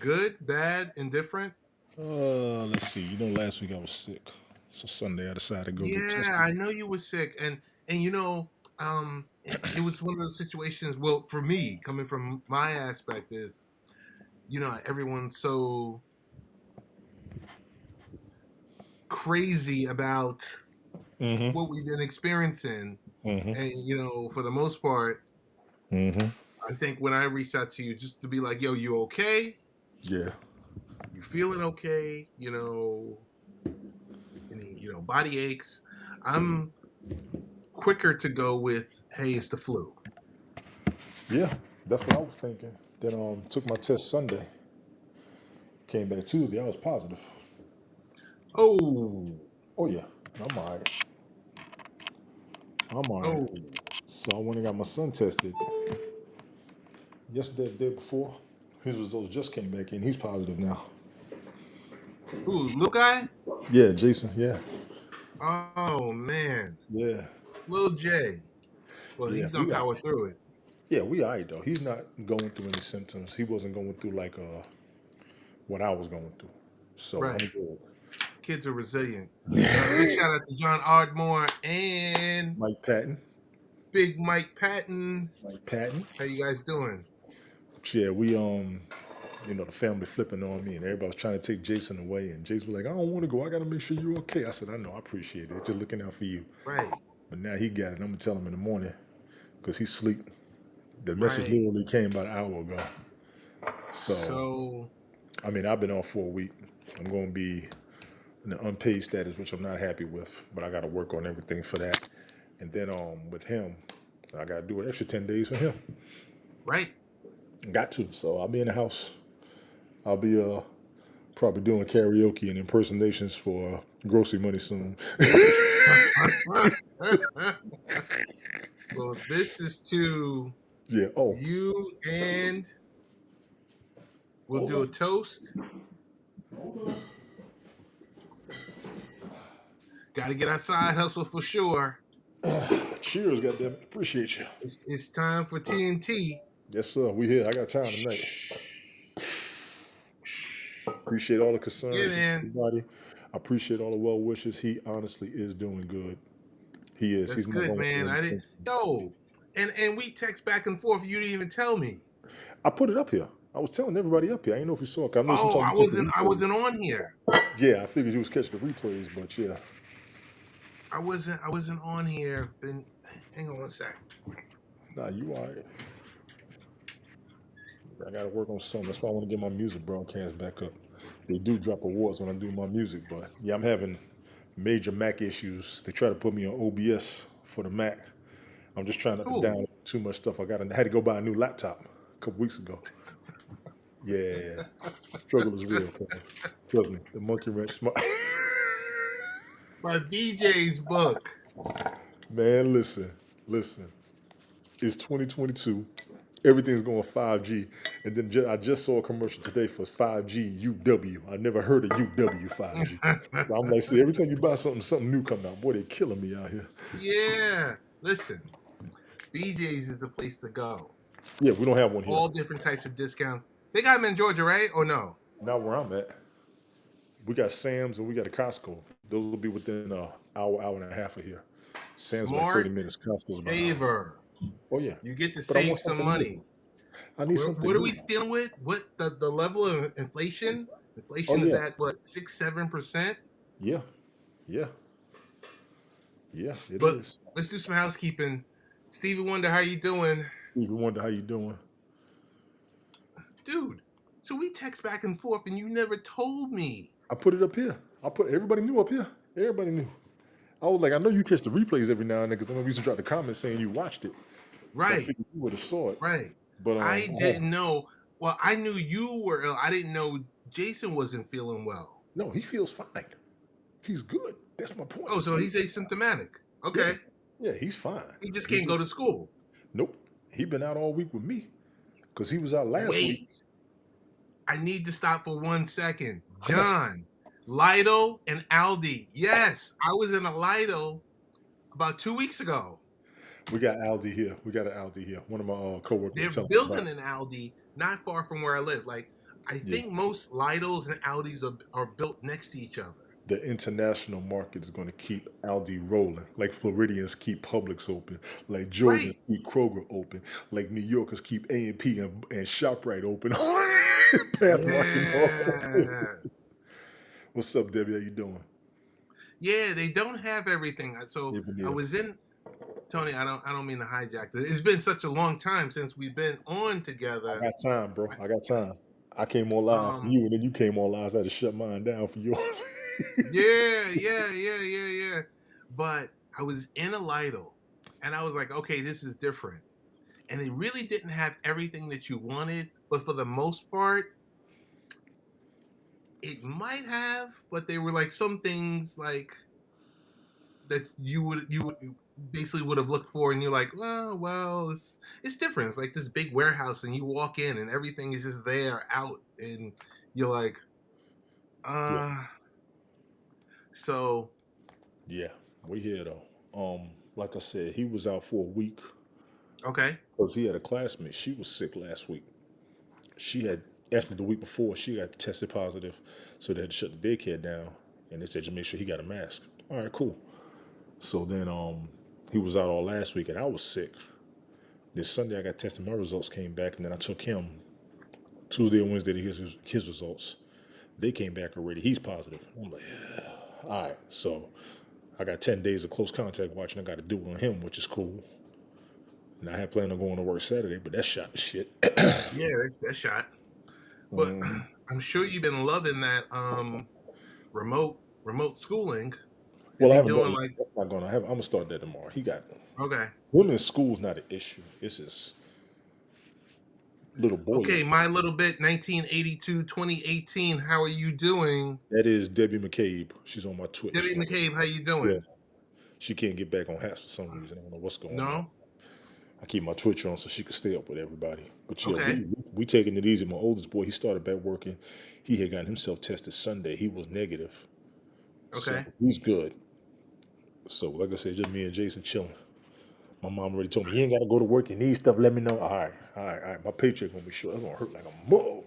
Good, bad, indifferent? Let's see. Last week I was sick, so Sunday I decided to go get Yeah, tested. I know you were sick, and it was one of those situations. Well, for me, coming from my aspect, is everyone's so crazy about Mm-hmm. what we've been experiencing, Mm-hmm. and for the most part, Mm-hmm. I think when I reached out to you just to be like, "Yo, you okay? Yeah. You feeling okay?" Any body aches. I'm quicker to go with, "Hey, it's the flu." Yeah. That's what I was thinking. Then took my test Sunday. Came back Tuesday. I was positive. Oh, Oh yeah. I'm alright. I'm alright. oh, So I went and got my son tested yesterday, the day before. His results just came back in. He's positive now. who? Little guy? Yeah, Jason. Yeah. Oh man, Yeah. little J. Well, Yeah. he's gonna We power alright. through it. Yeah, we alright though. He's not going through any symptoms. He wasn't going through like what I was going through. So I'm Right. good. Kids are resilient. Big shout out to John Ardmore and Mike Patton. Big Mike Patton. Mike Patton. How you guys doing? Yeah, we the family flipping on me and everybody was trying to take Jason away and Jason was like, I don't want to go. I gotta make sure you're okay. I said, I know, I appreciate it. Just looking out for you. Right, But now he got it. I'm gonna tell him in the morning because he's asleep. The message right. literally came about an hour ago. So So, I mean I've been off for a week. I'm gonna be in an unpaid status, which I'm not happy with, but I gotta work on everything for that. And then with him, I gotta do an extra 10 days for him. right. Got to. So I'll be in the house. I'll be probably doing karaoke and impersonations for grocery money soon. Well, this is to Yeah. Oh, you, and we'll hold do a on. toast. Got to get outside hustle for sure. Cheers, goddamn. Appreciate you. It's time for TNT. Yes, sir. We here. I got time tonight. Appreciate all the Yeah, concerns, man. everybody. I appreciate all the well wishes. He honestly is doing good. He is. That's He's not good, going through man. any I didn't. symptoms. Yo, and we text back and forth. You didn't even tell me. I put it up here. I was telling everybody up here. I didn't know if you saw it. 'Cause I know Oh, sometimes I you catch the wasn't. I replays. wasn't on here. Yeah, I figured you was catching the replays, but yeah. I wasn't. I wasn't on here. Been. Hang on one sec. Nah, you all right. I got to work on something. That's why I want to get my music broadcast back up. They do drop awards when I do my music, but yeah, I'm having major Mac issues. They try to put me on OBS for the Mac. I'm just trying not to Cool. download too much stuff. I had to go buy a new laptop a couple weeks ago. Yeah, struggle is real. Cuz. Trust me, the monkey wrench. My BJ's book. Man, listen. It's 2022. Everything's going 5G. And then I just saw a commercial today for 5G UW. I never heard of UW 5G. So I'm like, see, every time you buy something, something new come out. Boy, they killing me out here. Yeah. Listen, BJ's is the place to go. Yeah, we don't have one here. All different types of discounts. They got them in Georgia, right? Or no? Not where I'm at. We got Sam's and we got a Costco. Those will be within an hour and a half of here. Sam's like 30 Smart minutes. Costco's about an hour. saver. Oh yeah, You get to but I save want some something new. money. I need What something are new. we dealing with? What the level of inflation? Oh Inflation is yeah, at what, 6-7%? yeah, yeah, yeah. It But is. let's do some housekeeping. Stevie Wonder, how you doing? Even wonder how you doing. Dude, so we text back and forth and you never told me. I put it up here. I put everybody knew up here. Everybody knew. I was like, I know you catch the replays every now and then because I know you used to drop the comments saying you watched it. So I Right, figured you would have saw it. right. But I I haven't. didn't know. Well, I knew you were ill. I didn't know Jason wasn't feeling well. No, he feels fine. He's good. That's my point. Oh, so he's asymptomatic. Yeah, Okay. yeah, he's fine. He just He can't go to just school. nope. He been out all week with me because he was out last week. Wait, I need to stop for 1 second. John, Lidl and Aldi. Yes, I was in a Lidl about 2 weeks ago. We got Aldi here. We got an Aldi here. One of my coworkers They're was telling me about building it. an Aldi not far from where I live, like I Yeah. think most Lidls and Audis are built next to each other. The international market is going to keep Aldi rolling, like Floridians keep Publix open, like Georgians Right. keep Kroger open, like New Yorkers keep A&P and ShopRite open, Pathmark and all open. Yeah. What's up, Debbie? How you doing? Yeah, they don't have everything. So Even I here. was in Tony, I don't mean to hijack this. It's been such a long time since we've been on I together. got time, bro. I got time. I came on live for Um you, and then you came on live. So I had to shut mine down for yours. yeah. But I was in a Lidl and I was like, okay, this is different. And it really didn't have everything that you wanted, but for the most part, it might have, but they were like some things like that you would basically would have looked for, and you're like, well, it's different. It's like this big warehouse, and you walk in, and everything is just there out, and you're like, Yeah, uh. So yeah, we here though. Like I said, he was out for a week okay, because he had a classmate. She was sick last week. She had actually the week before she got tested positive, so they had to shut the daycare down, and they said to make sure he got a mask. All right, cool. So then he was out all last week, and I was sick. This Sunday I got tested. My results came back, and then I took him Tuesday and Wednesday to his results. They came back already. He's positive. I'm like, all right. So I got 10 days of close contact watching. I got to do it on him, which is cool. And I had planned on going to work Saturday, but that shot to shit. yeah, that's that shot. But Mhm. I'm sure you've been loving that remote schooling. Is Well, I he haven't done doing it. like That's not going to happen. I'm going to start that tomorrow. He got okay? women in school is not an issue. It's his little boy. Okay, my little bit 1982, 2018. How are you doing? That is Debbie McCabe. She's on my Twitch. Debbie McCabe, how you Yeah. doing? She can't get back on hats for some reason. I don't know what's going on. No? I keep my Twitch on so she can stay up with everybody. But yeah, Okay. we taking it easy. My oldest boy, he started back working. He had gotten himself tested Sunday. He was negative, so Okay. he's good. So like I said, just me and Jason chilling. My mom already told me you ain't got to go to work. You need stuff. Let me know. All right. My paycheck gonna be short. It's gonna hurt like a mug.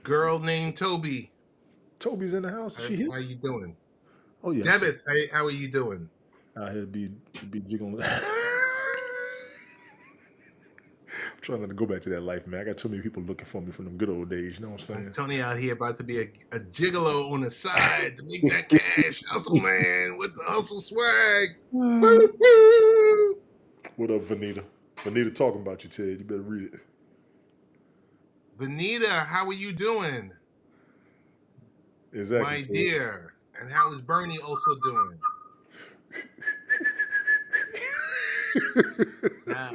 Girl named Toby. Toby's in the house. Is she here? How you doing? Oh yes. Debit, how are you doing? Out here to be jiggling. Trying not to go back to that life, man. I got too many people looking for me from them good old days. You know what I'm Tony out here about to be a gigolo on the side to make that cash. Hustle man with the hustle swag. saying? Woo, woo. What up, Vanita? Vanita talking about you, Ted. You better read it. Vanita, how are you doing? Exactly, My Ted. dear. And how is Bernie also doing? Now,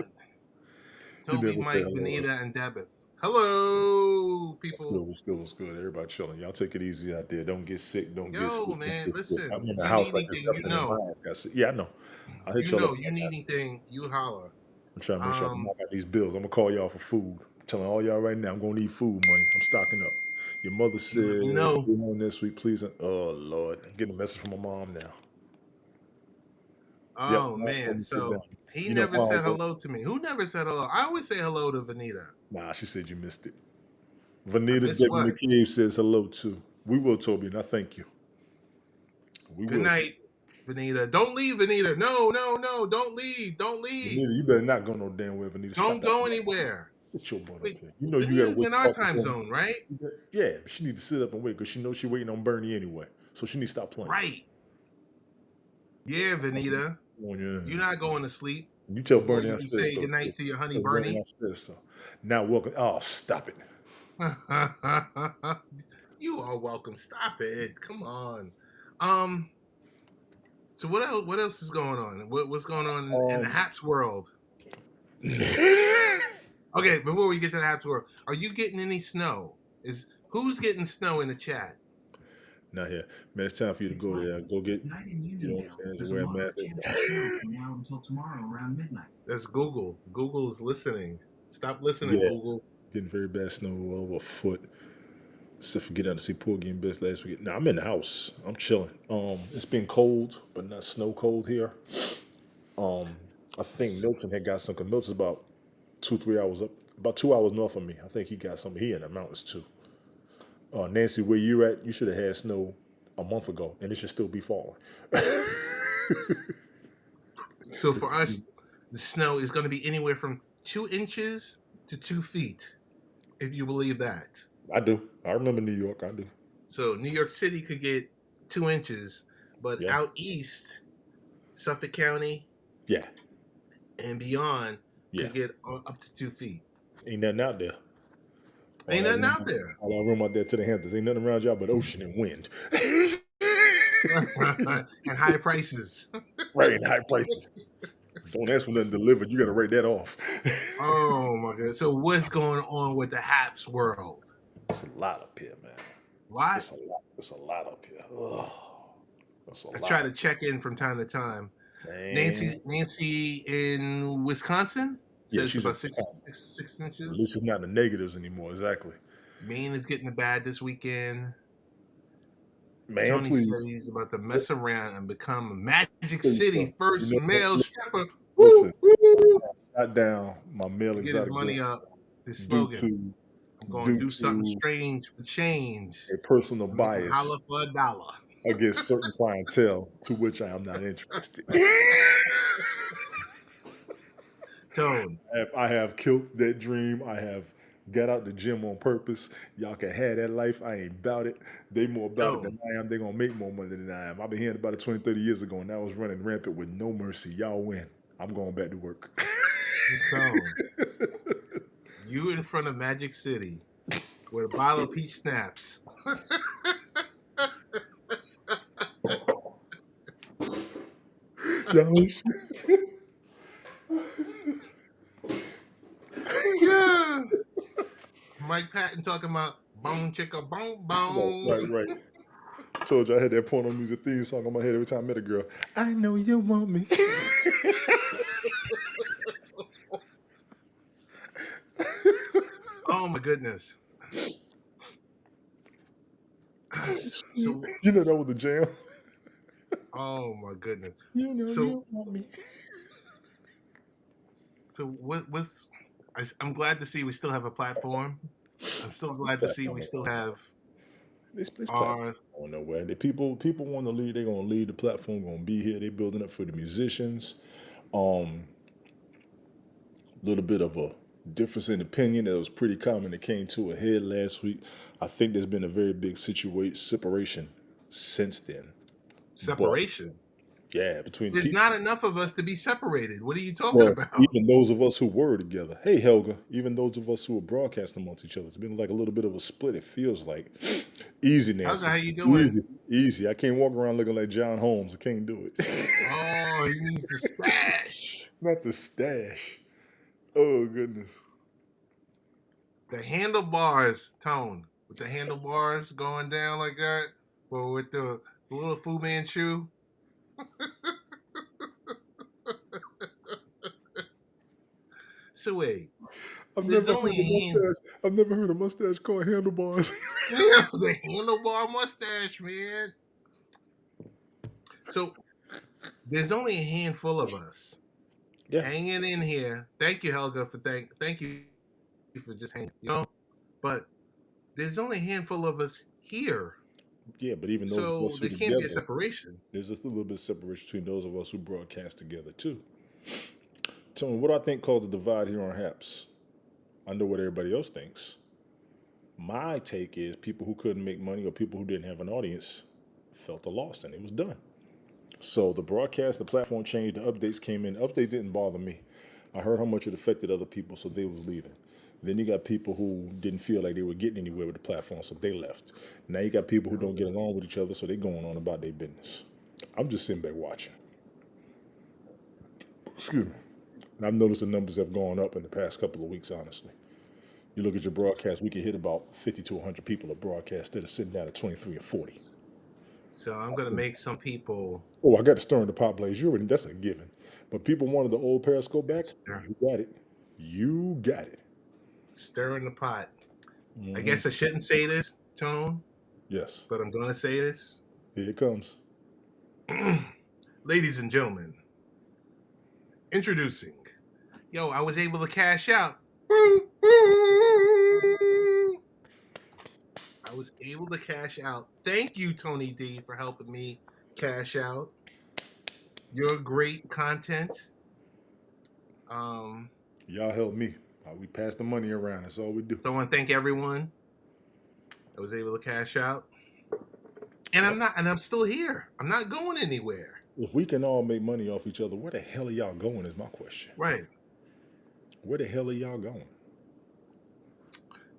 He Toby, never said Mike, hello. Vanita, and Debit. Hello, What's good? people. What's good? Everybody chilling. Y'all take it easy out there. Don't get sick. Don't get Yo, sick. Don't man, get sick. listen. I'm in the You need house like this. anything, Nothing in my ass got sick. Yeah, I know. I'll hit y'all up. you need anything, you holler. I'm trying to make sure I can Um, knock out these bills. I'm gonna call y'all for food. I'm telling all y'all right now, I'm gonna need food money. I'm stocking up. Your mother you let me says, know. "Stay home this week, please." Oh Lord, I'm getting a message from my mom now. Yep, Oh mom told man, me to sit down. so he You know, never said hello to me. Who never said hello? I always say hello to Vanita. nah, she said you missed it. I Vanita miss Debbie what? McCabe says hello too. We will, Toby, and I thank you. We Good will. night, Vanita. Don't leave, Vanita. No. Don't leave. Don't leave. Vanita, you better not go no damn way, Vanita. Stop Don't that. go anywhere. Sit your butt up Wait, here. You know you gotta Vanita's wait in to our talk to time someone. zone, right? Yeah, but she needs to sit up and wait because she knows she's waiting on Bernie anyway. So she needs to stop playing. Right. Yeah, Vanita. Oh, yeah. You're not going to sleep You tell before Bernie you I can said say so. goodnight to your honey Tell Bernie I Bernie. said so. Now welcome. Oh, stop it. You are welcome. Stop it. Come on. Um. So what else? What else is going on? What's going on in the Um, Haps world? Okay, before we get to the Haps world, are you getting any snow? Is who's getting snow in the chat? not here, man. It's time for you to go there. Go get. You know what I'm saying? So wear a mask. That's Google. Google is listening. Stop listening, Yeah, Google. getting very bad snow all over a foot. Except for getting out to see poor game best last week. Nah, I'm in the house. I'm chilling. It's been cold, but not snow cold here. Um, I think Milton had got some. Cause Milton's about 2, 3 hours up about 2 hours north of me. I think he got some. He in the mountains too. Nancy, where you at? You should have had snow a month ago, and it should still be falling. So for us, the snow is going to be anywhere from 2 inches to 2 feet, if you believe that. I do. I remember New York. I do. So New York City could get 2 inches, but Yeah. out east, Suffolk County Yeah. and beyond Yeah. could get up to 2 feet. Ain't nothing out there. Ain't nothing out there. All that room out there to the Hamptons. Ain't nothing around y'all but ocean and wind. And high prices. Right, and high prices. Don't ask for nothing delivered. You got to write that off. Oh my god! So what's going on with the Haps world? It's a lot up here, man. What? It's a lot. It's a lot up here. Ugh. That's a I lot. try to check in from time to time. Man. Nancy in Wisconsin Yeah, says she's about in Wisconsin. 6 At inches. least it's not the negatives anymore. Exactly. Maine is getting the bad this weekend. Man, Tony please. said he's about to mess around and become Magic Please, City first you know, male listen, stripper. listen. Woo! Got down my mail To get his exotic money guest up. His due slogan. to I'm going to due do something to strange for change. a personal And make him bias holler for $1. against certain clientele to which I am not interested. Tone. I have killed that dream. I have got out the gym on purpose. Y'all can have that life. I ain't about it. They more about it than I am. They gonna make more money than I am. I've been hearing about it 20, 30 years ago, and I was running rampant with no mercy. Y'all win. I'm going back to work. Tone. You in front of Magic City with a bottle of peach snaps. Yeah. Mike Patton talking about bone chicka bone bone. Right. Told you I had that porno music theme song on my head every time I met a girl. I know you want me. Oh my goodness. So, you know that was the jam. oh my goodness. You know So, you want me. so what's I'm glad to see we still have a platform. I'm still glad to see we still have This our platform going nowhere. The people want to lead. They're gonna lead. The platform gonna be here. They're building up for the musicians. Little bit of a difference in opinion that was pretty common that came to a head last week. I think there's been a very big separation since then. separation. Yeah, between There's people. not enough of us to be separated. What are you talking about? Even those of us who were together. Hey, Helga. Even those of us who were broadcasting amongst each other. It's been like a little bit of a split. It feels like easy, Nancy. How you doing? Easy. I can't walk around looking like John Holmes. I can't do it. Oh, he needs the stash. Not the stash. Oh goodness. The handlebars tone with the handlebars going down like that, or with the little Fu Manchu. So wait, I've never heard a mustache called handlebars. Yeah, the handlebar mustache, man. So there's only a handful of us hanging in here. Thank you, Helga, for thank you for just hanging. But there's only a handful of us here. Yeah, but even those of us who there can't be a together, separation. there's just a little bit of separation between those of us who broadcast together too. Tell me, what do I think causes the divide here on Haps? I know what everybody else thinks. My take is people who couldn't make money or people who didn't have an audience felt a loss and it was done. So the broadcast, the platform changed, the updates came in. Updates didn't bother me. I heard how much it affected other people, so they was leaving. Then you got people who didn't feel like they were getting anywhere with the platform, so they left. Now you got people who don't get along with each other, so they're going on about their business. I'm just sitting back watching. Excuse me. And I've noticed the numbers have gone up in the past couple of weeks, honestly. You look at your broadcast, we can hit about 50 to 100 people a broadcast instead of sitting down at 23 or 40. So I'm going to make some people... Oh, I got to stir in the pot, Blaze. That's a given. But people wanted the old Periscope back. You got it. You got it. Stir in the pot. Mm-hmm. I guess I shouldn't say this, Tone. Yes. But I'm going to say this. Here it comes. Ladies and gentlemen, introducing. I was able to cash out. I was able to cash out. Thank you, Tony D, for helping me cash out. Your great content. Um, Y'all help me. We pass the money around. That's all we do. so I want to thank everyone that was able to cash out. And Yep. I'm still here. I'm not going anywhere. If we can all make money off each other, where the hell are y'all going? Is my question. Right. Where the hell are y'all going?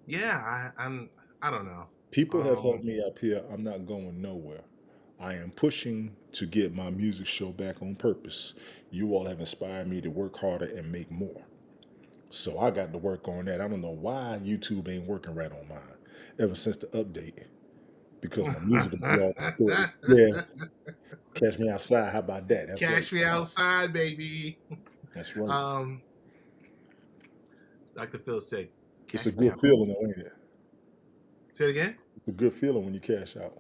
Yeah, I don't know. People have helped me up here. I'm not going nowhere. I am pushing to get my music show back on purpose. You all have inspired me to work harder and make more. So I got to work on that. I don't know why YouTube ain't working right on mine ever since the update. Because my music will be all distorted. Yeah. Catch me outside. How about that? That's right. Cash me outside, baby. That's right. Dr. Phil said, It's a cash me good out. feeling, though, ain't it? Say it again. It's a good feeling when you cash out.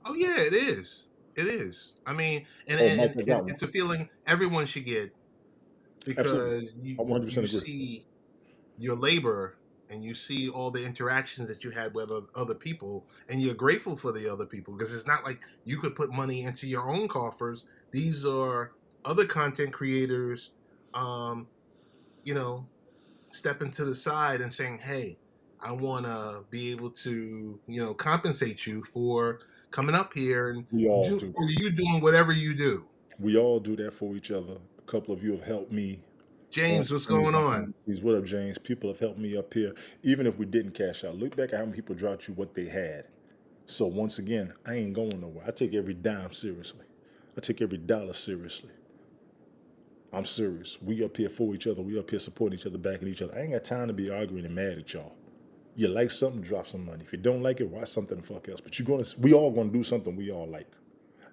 Oh yeah, it is. It is. I mean, and, Oh, and, Michael got and one. it's a feeling everyone should get Absolutely. because I 100% you agree. see your labor and you see all the interactions that you had with other people, and you're grateful for the other people because it's not like you could put money into your own coffers. These are other content creators, um, you know, stepping to the side and saying, "Hey, I want to be able to, compensate you for coming up here and We all do do. for you doing whatever you do." We all do that for each other. A couple of you have helped me on James, what's streams going behind on? the scenes. What up, James? People have helped me up here. Even if we didn't cash out, look back at how many people dropped you what they had. So once again, I ain't going nowhere. I take every dime seriously. I take every dollar seriously. I'm serious. We up here for each other. We up here supporting each other, backing each other. I ain't got time to be arguing and mad at y'all. You like something, drop some money. If you don't like it, watch something the fuck else. But we all gonna do something we all like.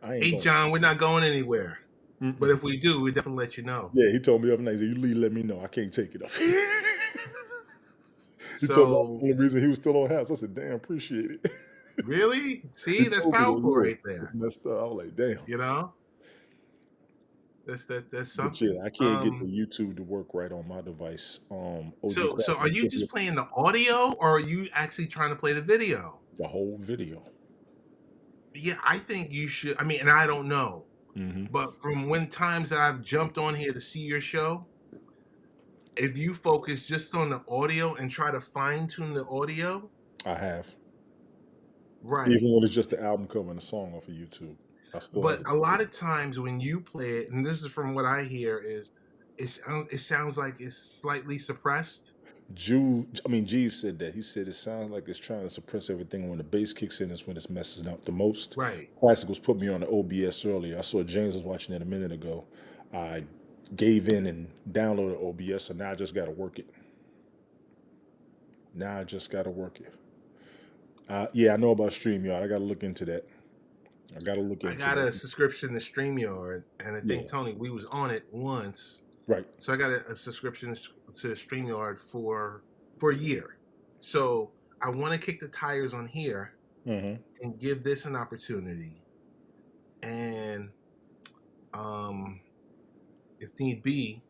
I ain't Hey, going. John, we're not going anywhere, but Mm-mm. if we do, we definitely let you know. Yeah, he told me the other night. He said, "You leave, let me know. I can't take it up." He told me that's So, the only reason he was still on house. I said, "Damn, appreciate it." really, He see, that's told me that, powerful yeah, right it's there. messed up. I was like, "Damn." You know, that's But something. yeah, I can't get the YouTube to work right on my device. OG So are Craftsman you took me just playing the audio, or are you actually trying to play the video? the whole video. Yeah, I think you should. I mean, and I don't know, Mm-hmm. but from when times that I've jumped on here to see your show, if you focus just on the audio and try to fine tune the audio, I have, right? even when it's just the album cover and the song off of YouTube, I still have But it. a lot of times when you play it, and this is from what I hear, is it sounds like it's slightly suppressed. Jeeves said that. He said it sounds like it's trying to suppress everything. When the bass kicks in, is when it's messing up the most. Right. Classic was put me on the OBS earlier. I saw James was watching it a minute ago. I gave in and downloaded OBS, so now I just got to work it. Now I just got to work it. Yeah, I know about StreamYard. I got to look into that. I got to look I into got that. a subscription to StreamYard, and I think Yeah, Tony, we was on it once, right. so I got a subscription to StreamYard for a year. So I want to kick the tires on here Mm-hmm. and give this an opportunity, and if need be,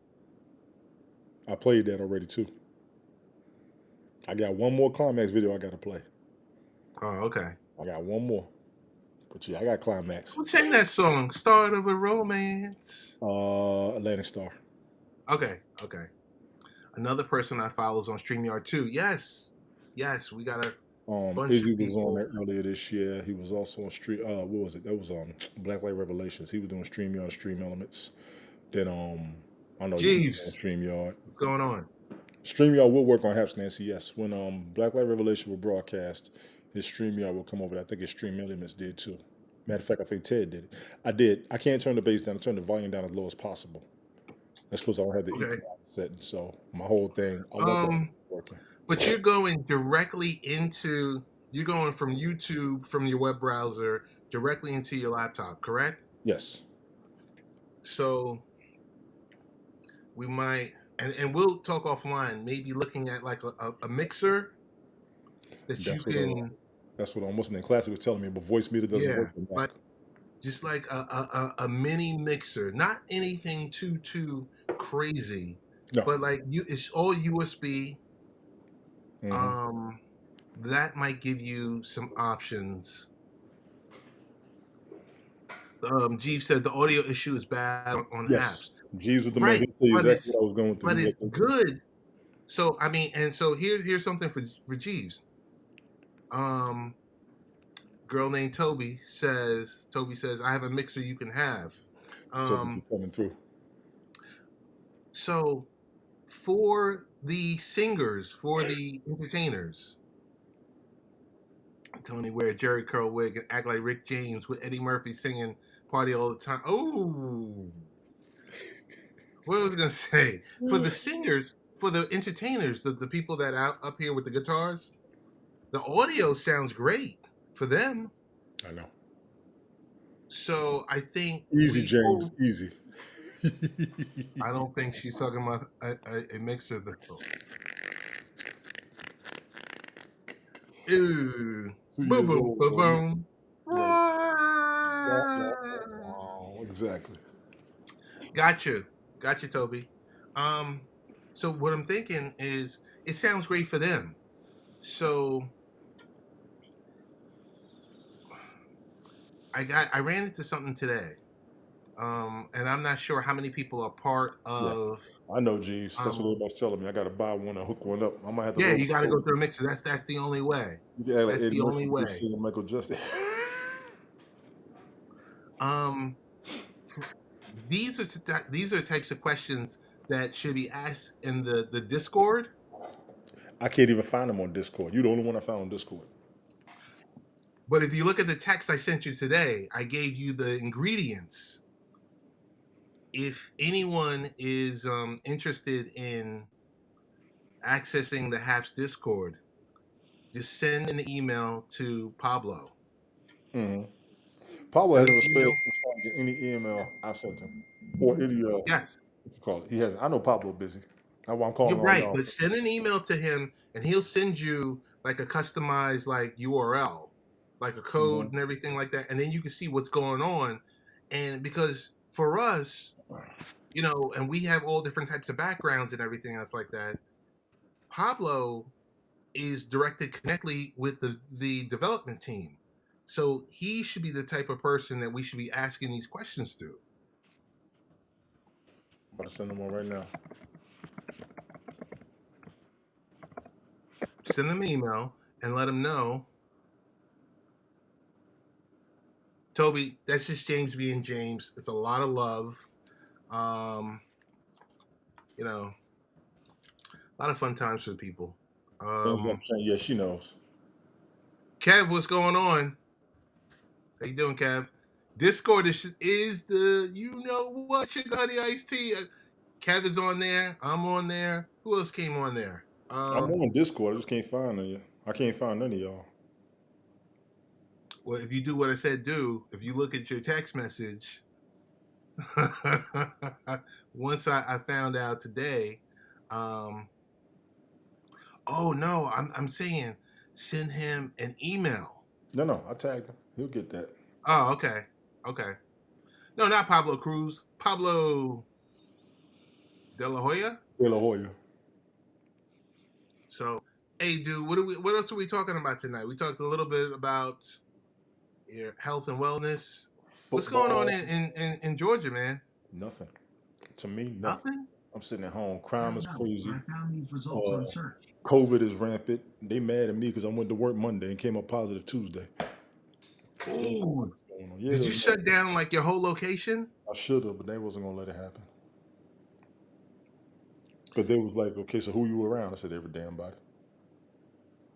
I played that already too. I got one more climax video I got to play. oh, okay. I got one more. But yeah, I got climax. Who sang that song? Start of a Romance. Atlantic Star. Okay, okay. Another person I follow is on StreamYard too. Yes, yes, we got a bunch Izzy of was on people. there earlier this year. He was also on Street. What was it? That was Black Light Revelations. He was doing StreamYard, Stream Elements. Then I know you was on Jeeves, StreamYard. what's going on? StreamYard will work on Haps Nancy. Yes, when Black Light Revelation will broadcast, his StreamYard will come over. I think his Stream Elements did too. Matter of fact, I think Ted did it. I did. I can't turn the bass down. I turn the volume down as low as possible. That's because I don't have the Okay. equalizer set. So my whole thing, I want that working. But you're going directly into you're going from YouTube from your web browser directly into your laptop, correct? Yes. So we might and we'll talk offline, maybe looking at like a mixer that you That's what can what's in classic was telling me, but voice meter doesn't yeah, work in Mac. like just like a mini mixer, not anything too crazy, No. but like it's all USB Mm-hmm. Um, that might give you some options. Jeeves said the audio issue is bad on Yes. apps. Jeeves was the man. Right, He'll tell you but exactly it's what I was going through. He but was it's like, okay. good. So I mean, and so here's something for Jeeves. Um, girl named Toby says I have a mixer you can have. So he's Um, coming through. so for the singers, for the entertainers, Tony wear a Jerry curl wig and act like Rick James with Eddie Murphy singing "Party All the Time." Oh, what was I gonna say? For the singers, for the entertainers, the people that out up here with the guitars, the audio sounds great for them. I know. So I think Easy, we James. pull. Easy. I don't think she's talking about a mixer though. Ooh, 2 boom, years boom, old, boom, boy. boom. Right. Wah, wah, wah, wah. Exactly. Gotcha, gotcha, Toby. Um, so what I'm thinking is, it sounds great for them. So I ran into something today. And I'm not sure how many people are part Yeah. of. I know, Jeeves. That's what Um, everybody's telling me. I got to buy one and hook one up. I might have to yeah, roll you the got to go soul. through a mixer. That's the only way. You can act like That's Eddie the Murphy only when he was way. singing Michael Jackson. Um, these are these are types of questions that should be asked in the Discord. I can't even find him on Discord. You're the only one I found on Discord. But if you look at the text I sent you today, I gave you the ingredients. If anyone is interested in accessing the HAPS Discord, just send an email to Pablo. Mm-hmm. Pablo Send hasn't an email. responded to any email I've sent him. Or any, what Yes, you call it. He hasn't. I know Pablo busy. That's why I'm calling you're all right. y'all. But send an email to him, and he'll send you like a customized like URL, like a code Mm-hmm. and everything like that, and then you can see what's going on. And because for us, and we have all different types of backgrounds and everything else like that. Pablo is directed connectly with the development team. So he should be the type of person that we should be asking these questions to. I'm about to send him one right now. Send him an email and let him know. Toby, that's just James being James. It's a lot of love. Um, a lot of fun times for the people. Thumbs up, Um, saying, yeah, she knows. Kev, what's going on? How you doing, Kev? Discord is the what sugar honey iced tea. Kev is on there. I'm on there. Who else came on there? I'm on Discord. I just can't find none of you. I can't find none of y'all. Well, if you do what I said, if you look at your text message, once I found out today, um, oh no, I'm saying send him an email. No, I tagged him. He'll get that. Oh, okay, okay. No, not Pablo Cruz. Pablo De La Hoya. De La Hoya. So, hey, dude, what else are we talking about tonight? We talked a little bit about your health and wellness. What's going on Football. in Georgia, man? Nothing. To me, nothing. Nothing. I'm sitting at home. Crime is crazy. I found these results on search. COVID is rampant. They mad at me because I went to work Monday and came up positive Tuesday. Oh, Yeah, did you shut down like your whole location? I should have, but they wasn't gonna let it happen. But they was like, okay, so who you around? I said, every damn body.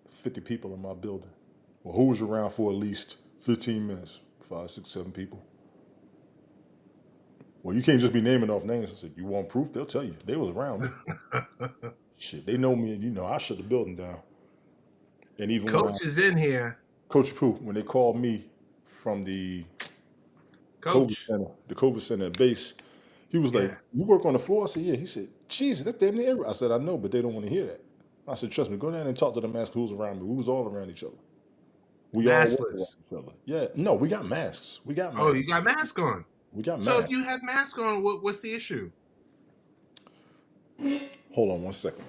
50 people in my building. Well, who was around for at least 15 minutes? 5, 6, 7 people. Well, you can't just be naming off names. I said, you want proof? They'll tell you. They was around me. Shit, they know me, and I shut the building down. And even when Coach is in here. Coach Pooh, when they called me from the Coach. COVID center at base, he was like, Yeah. you work on the floor? I said, yeah. He said, Jesus, that's damn near everywhere. I said, I know, but they don't want to hear that. I said, trust me, go down and talk to them, ask who's around me. We was all around each other. We all work around Maskless. each other. Yeah, no, we got masks. We got Oh, masks. you got mask on. We got So if masks. you have mask on, what's the issue? Hold on one second.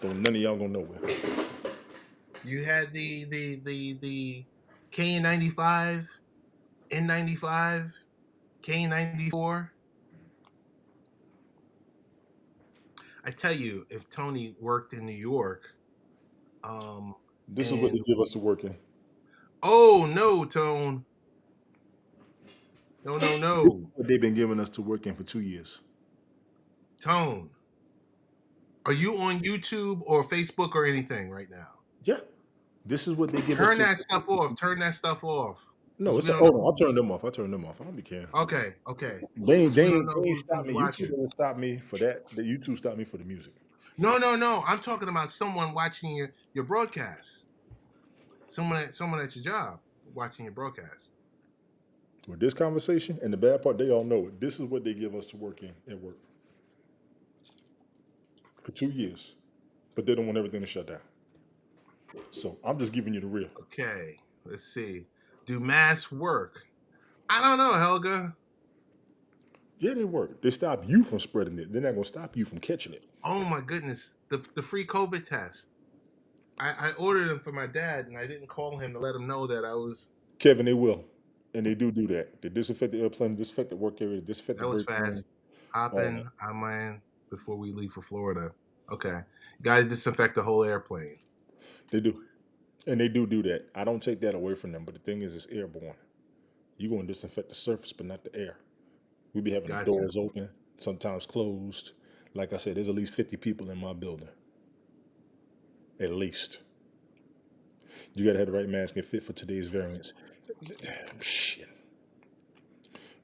Don't none of y'all go nowhere. You had the K95, N95, K94. I tell you, if Tony worked in New York, This is what they and give us to work in. oh no, Tone, no, no, This is no, what they've been giving us to work in for 2 years. Tone. Are you on YouTube or Facebook or anything right now? Yeah. This is what they give us Turn to that stuff off. Turn that stuff off. No, Because it's we a, don't hold on. know. I'll turn them off. I don't be caring. Okay, okay. They ain't, Because they we don't ain't, know they ain't who's stop me. YouTube watching. didn't stop me for that. The YouTube stopped me for the music. No, no, no. I'm talking about someone watching your broadcast. Someone at your job watching your broadcast. With this conversation and the bad part, they all know it. This is what they give us to work in at work for 2 years, but they don't want everything to shut down. So I'm just giving you the real. Okay, let's see. Do masks work? I don't know, Helga. Yeah, they work. They stop you from spreading it. They're not gonna stop you from catching it. Oh my goodness, the free COVID test. I ordered them for my dad, and I didn't call him to let him know that I was. Kevin, they will, and they do that. They disinfect the airplane, disinfect the work area, disinfect the That was break room. fast. Hop All that. in, I'm in before we leave for Florida. Okay, you guys disinfect the whole airplane. They do, and they do that. I don't take that away from them, but the thing is, it's airborne. You're going to disinfect the surface, but not the air. We be having the Gotcha. doors open, sometimes closed. Like I said, there's at least 50 people in my building. At least. You got to have the right mask and fit for today's variants. Shit.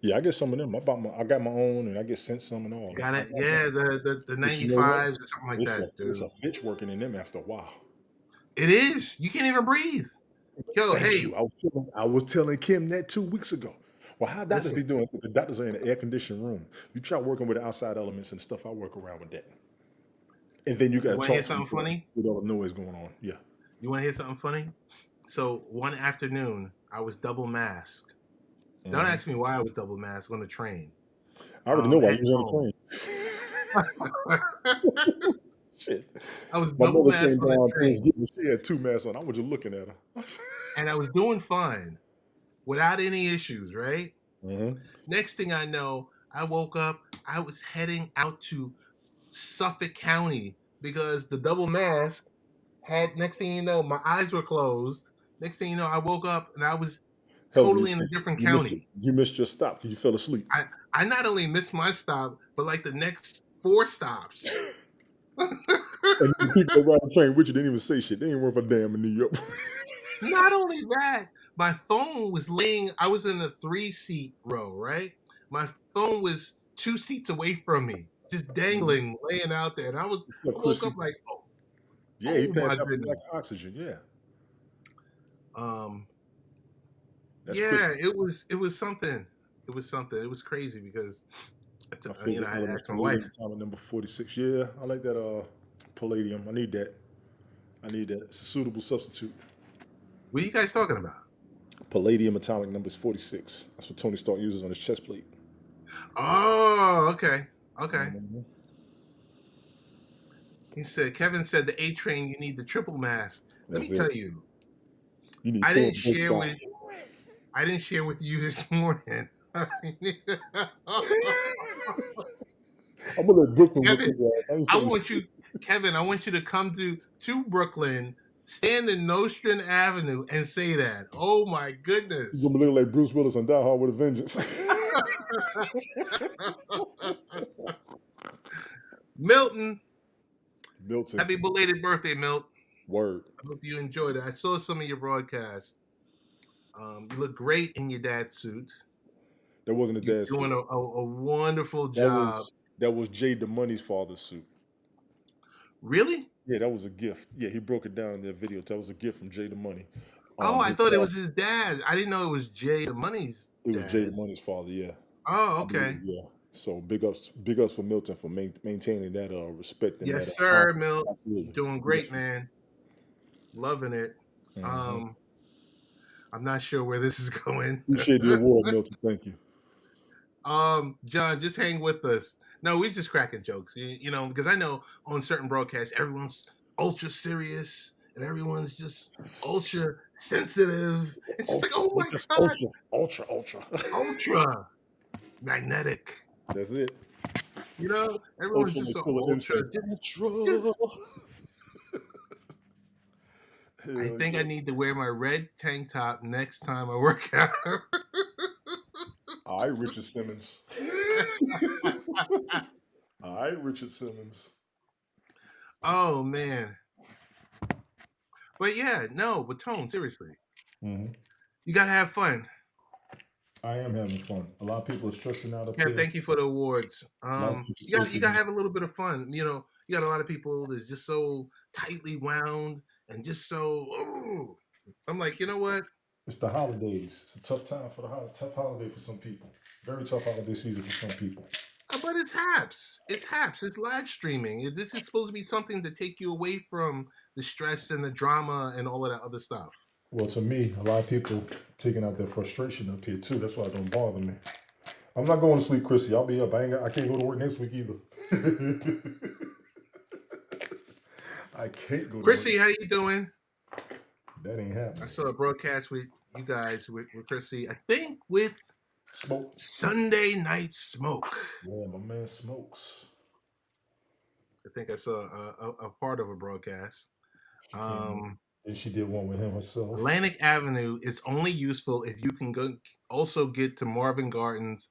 Yeah, I get some of them. I got my own, and I get sent some and all You that. got it. Yeah, the But you know what? 95s or something like that, It's dude. a bitch working in them after a while. It is. You can't even breathe. Yo, Thank hey, you. I was telling Kim that 2 weeks ago. Well, how doctors be listen. doing? The doctors are in an air conditioned room. You try working with the outside elements and stuff. I work around with that. And then you got You to want to hear talk to something each other funny? with all the noise going on. Yeah. You want to hear something funny? So one afternoon, I was double masked. Don't Mhm. ask me why I was double masked on the train. I already know why you Heading was on home. the train. Shit. I was My double mother came masked on the down train, Thanksgiving. She had 2 masks on. I was just looking at her. and I was doing fine without any issues. Right. Mm-hmm. Next thing I know, I woke up. I was heading out to Suffolk County because the double mask had. Next thing you know, my eyes were closed. Next thing you know, I woke up and I was Hell, totally in a different county. you missed your stop because you fell asleep. I not only missed my stop, but like the next 4 stops. And the people that ride the train with you didn't even say shit. They ain't worth a damn in New York. Not only that, my phone was laying. I was in a 3-seat row, right? My phone was 2 seats away from me, just dangling, laying out there. And I What's up, woke Chrissy? up like, Yeah, he oh passed my out from goodness. lack of oxygen. Yeah, Um, that's yeah, Chrissy. it was something. It was something. It was crazy because My I favorite had element, asked my palladium wife, atomic number 46. Yeah, I like that palladium. I need that. It's a suitable substitute. "What are you guys talking about?" Palladium atomic number is 46. That's what Tony Stark uses on his chest plate. Oh, okay, okay. Mhm. He said, Kevin said the A train, you need the triple mask. Let me That's tell it. you, You need I 4 didn't big share stops. with I didn't share with you this morning. I'm gonna let Brooklyn whip Kevin, his ass. I ain't I saying want shit. you, Kevin, I want you to come to Brooklyn, stand in Nostrand Avenue, and say that. Oh my He's goodness. gonna look like Bruce Willis on Die Hard with a Vengeance. Milton, Milton, happy belated birthday, Milt. word. I hope you enjoyed it. I saw some of your broadcasts. You look great in your dad's suit. That wasn't a You're dad suit. doing a wonderful That job. was that was Jay DeMoney's father's suit. Really? Yeah, that was a gift. Yeah, he broke it down in that video. That was a gift from Jay DeMoney. Oh, I His thought it father, was his dad. I didn't know it was Jay the Money's it was Jay dad. DeMoney's father. Yeah, Oh, I believe. okay. Yeah. So big ups for Milton for maintaining that respect and that Yes, sir, honor. Milt. Absolutely. Doing Big ups great, for man. Loving it. him. Um, I'm not sure where this is going. Appreciate the award, Milton. Thank you. John, just hang with us. No, we're just cracking jokes. You know, because I know on certain broadcasts, everyone's ultra serious and everyone's just ultra sensitive. It's just like, oh my Just God, ultra. ultra magnetic. That's it. Everyone's Ultra just like so Killer ultra. Instinct. Ultra. Just, I Hell think I yeah. need to wear my red tank top next time I work out. All right, Richard Simmons. All right, Richard Simmons. Oh man. But yeah, no, but Tone, seriously. Mm-hmm. You gotta have fun. I am having fun. A lot of people are stressing out up Yeah, here. thank you for the awards. A lot of people You gotta taking have a little bit of fun. You got a lot of people that's just so tightly wound and just so. Oh. I'm like, you know what? it's the holidays. It's a tough time for tough holiday for some people. Very tough holiday season for some people. But it's Haps. It's Haps. It's live streaming. This is supposed to be something to take you away from the stress and the drama and all of that other stuff. Well, to me, a lot of people taking out their frustration up here too. That's why it don't bother me. I'm not going to sleep, Chrissy. I'll be up. I can't go to work next week either. I can't go to work. Chrissy, how you doing? That ain't I happening. saw a broadcast with you guys with Chrissy. I think with Smoke. Sunday Night Smoke. Yeah, my man smokes. I think I saw a part of a broadcast. She came and she did one with him herself. Atlantic Avenue is only useful if you can also get to Marvin Gardens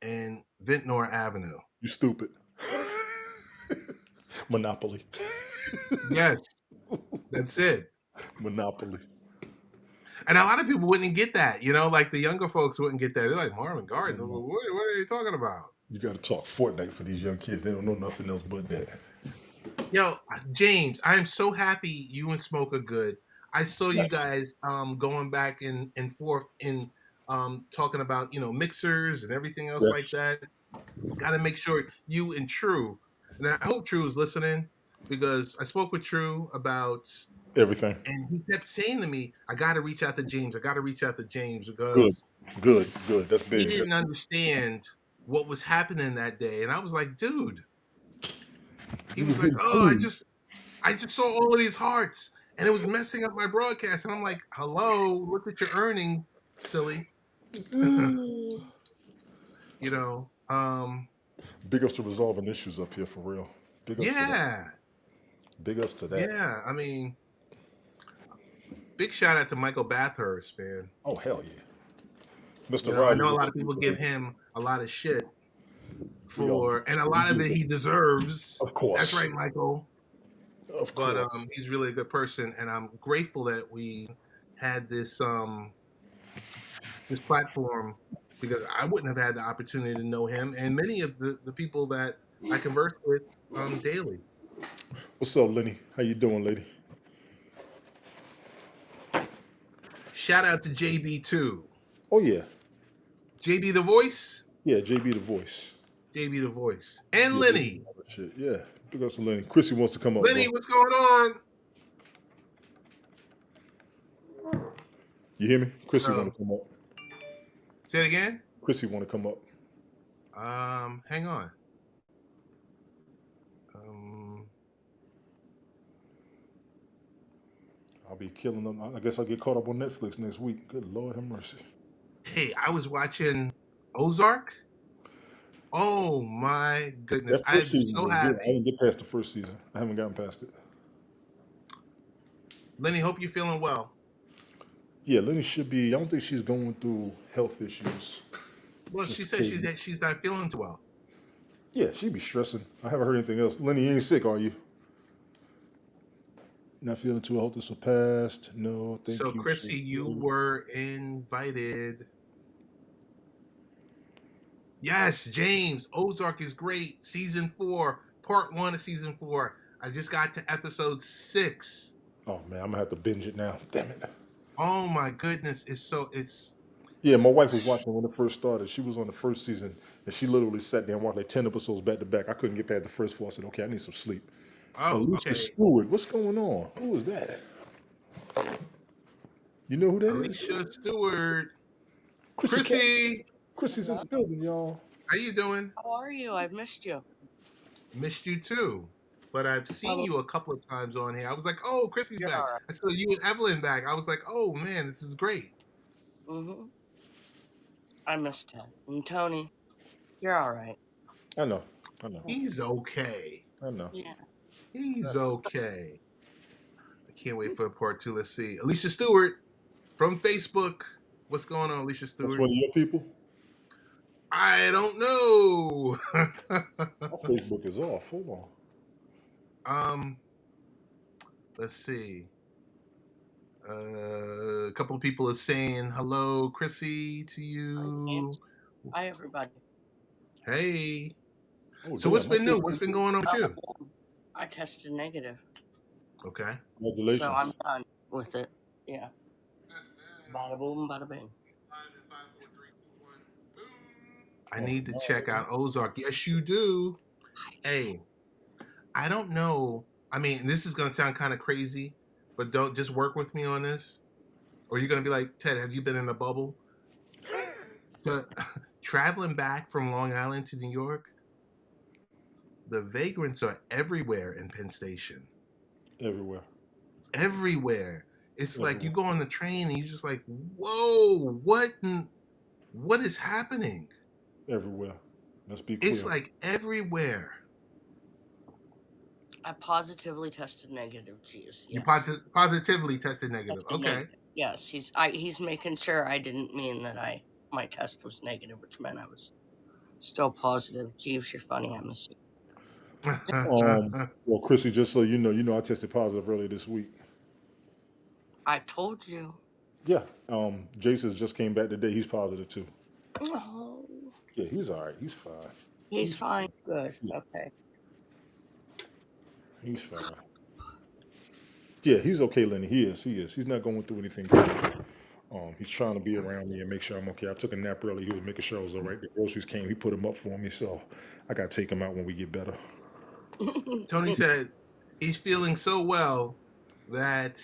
and Ventnor Avenue. You stupid. Monopoly. Yes, that's it. Monopoly. And a lot of people wouldn't get that, like the younger folks wouldn't get that. They're like, Marvin Gardens, what are you talking about? You got to talk Fortnite for these young kids. They don't know nothing else but that. Yo, James, I'm so happy you and Smoke are good. I saw you guys going back and forth in talking about mixers and everything else like that. Got to make sure you and True, and I hope True is listening because I spoke with True about everything, and he kept saying to me, "I got to reach out to James. I got to reach out to James good, because That's big. he didn't understand what was happening that day." And I was like, "Dude," he was like, "Oh, I just saw all of these hearts, and it was messing up my broadcast." And I'm like, "Hello, look at your earnings, silly." Big ups to resolving issues up here for real. Big ups to that. Big ups to that. Yeah, I mean, big shout out to Michael Bathurst, man. Oh hell yeah, Mr. I know a lot of people give him a lot of shit and a lot of it he deserves. Of course, that's right, Michael. Of course, but he's really a good person, and I'm grateful that we had this platform because I wouldn't have had the opportunity to know him and many of the people that I converse with daily. What's up, Lenny? How you doing, lady? Shout out to JB too. Oh yeah, JB the voice. Yeah, JB the voice. JB the voice and Lenny. Shit, yeah. Big ups to Lenny. Chrissy wants to come up. Lenny, what's going on? You hear me? Chrissy want to come up. Say it again. Chrissy want to come up. Hang on. I'll be killing them. I guess I'll get caught up on Netflix next week. Good Lord have mercy. Hey, I was watching Ozark. Oh my goodness. I'm so happy. Good. I didn't get past the first season. I haven't gotten past it. Lenny, hope you're feeling well. Yeah, Lenny should be. I don't think she's going through health issues. Well, she said she's not feeling too well. Yeah, she'd be stressing. I haven't heard anything else. Lenny, you ain't sick, are you? Not feeling too well. This will pass. No, thank you. So, Chrissy, you were invited. Yes, James. Ozark is great. Season 4, part 1 of season 4. I just got to episode 6. Oh man, I'm gonna have to binge it now. Damn it. Oh my goodness, Yeah, my wife was watching when it first started. She was on the first season, and she literally sat there and watched like 10 episodes back to back. I couldn't get past the first 4. I said, "Okay, I need some sleep." Oh, Alicia okay. Stewart, what's going on? Who is that? You know who that Alicia Stewart. Chrissy. Chrissy's in the building, y'all. How you doing? How are you? I've missed you. Missed you too. but I've seen you a couple of times on here. I was like, oh, Chrissy's You're back. all right. I saw you and Evelyn back. I was like, oh man, this is great. Mm-hmm. I missed Ted. And Tony, you're all right. I know. I know. He's okay. I know. Yeah. He's okay. I can't wait for part two. Let's see. Alicia Stewart from Facebook. What's going on, Alicia That's Stewart? one of your people? I don't know. My Facebook is off. Hold on. Let's see. A couple of people are saying hello, Chrissy, to you. Hi, everybody. Hey. Oh, So damn. what's My been new? Facebook- What's been going on with you? I tested negative, Okay. Congratulations. so I'm done with it. Yeah. Bada boom, bada bing. I need to check out Ozark. Yes, you do. Hey, I don't know. I mean, this is going to sound kind of crazy, but don't just work with me on this. Or you're going to be like, Ted, have you been in a bubble? But traveling back from Long Island to New York, the vagrants are everywhere in Penn Station. Everywhere. Everywhere. It's like you Everywhere. go on the train and you're just like, whoa, what is happening? Everywhere. Let's be clear. It's like everywhere. I positively tested negative, Jeeves. You Yes. positively tested negative. Tested Okay. negative. Yes, he's making sure I didn't mean that my test was negative, which meant I was still positive. Jeeves, you're funny. I miss you. Well, Chrissy, just so you know, I tested positive earlier this week. I told you. Yeah. Jason's just came back today. He's positive too. Oh, Yeah, he's all right. He's fine. he's fine. Good. Yeah. Okay. He's fine. Yeah, he's okay, Lenny. He is. He's not going through anything crazy. He's trying to be around me and make sure I'm okay. I took a nap early. He was making sure I was all right. The groceries came. He put them up for me, so I got to take him out when we get better. Tony said he's feeling so well that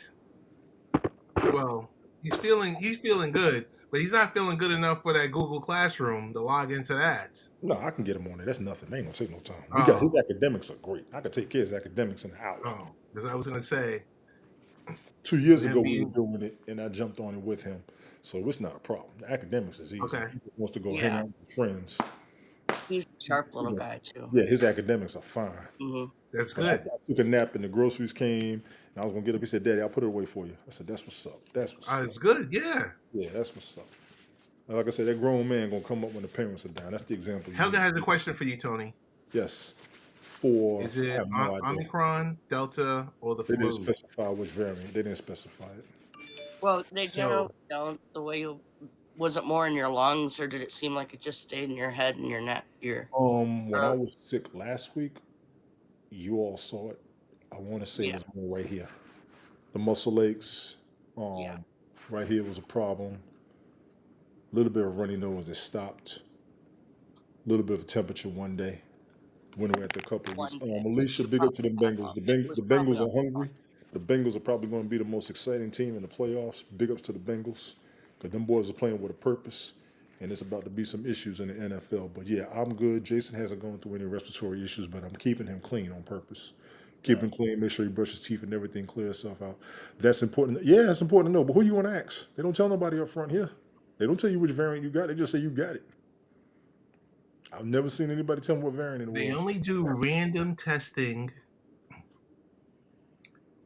he's feeling good, but he's not feeling good enough for that Google Classroom to log into that. No, I can get him on there. That's nothing. They ain't gonna take no time. We Oh. got his academics are great. I could take care of his academics in an hour. Oh, because I was gonna say 2 years Him ago we being- were doing it, and I jumped on it with him, so it's not a problem. The academics is easy. Okay. He just wants to go Yeah. hang out with his friends. He's a sharp little guy too. Yeah, his academics are fine. Hmm. that's But I good. took a nap and the groceries came, and I was gonna get up. He said, "Daddy, I'll put it away for you." I said, "That's what's up. That's what's up." It's good. Yeah. Yeah, that's what's up. And like I said, that grown man gonna come up when the parents are down. That's the example. you Helga need. has a question for you, Tony. Yes. For Is I it have no idea. Omicron, Delta, or the They didn't flu? specify which variant. They didn't specify it. Well, they So- generally don't. The way you was it more in your lungs, or did it seem like it just stayed in your head and your neck? When I was sick last week, you all saw it. I want to say it was more right here. The muscle aches. Yeah. Right here was a problem. A little bit of runny nose that stopped. A little bit of temperature one day. Went away after a couple of weeks. Alicia, big up to the Bengals. The Bengals are hungry. The Bengals are probably going to be the most exciting team in the playoffs. Big ups to the Bengals. Because them boys are playing with a purpose. And it's about to be some issues in the NFL. But yeah, I'm good. Jason hasn't gone through any respiratory issues, but I'm keeping him clean on purpose. Keep him clean, make sure he brushes teeth and everything, clear itself out. That's important. Yeah, it's important to know. But who you want to ask? They don't tell nobody up front here. They don't tell you which variant you got. They just say you got it. I've never seen anybody tell me what variant it was. They only do random testing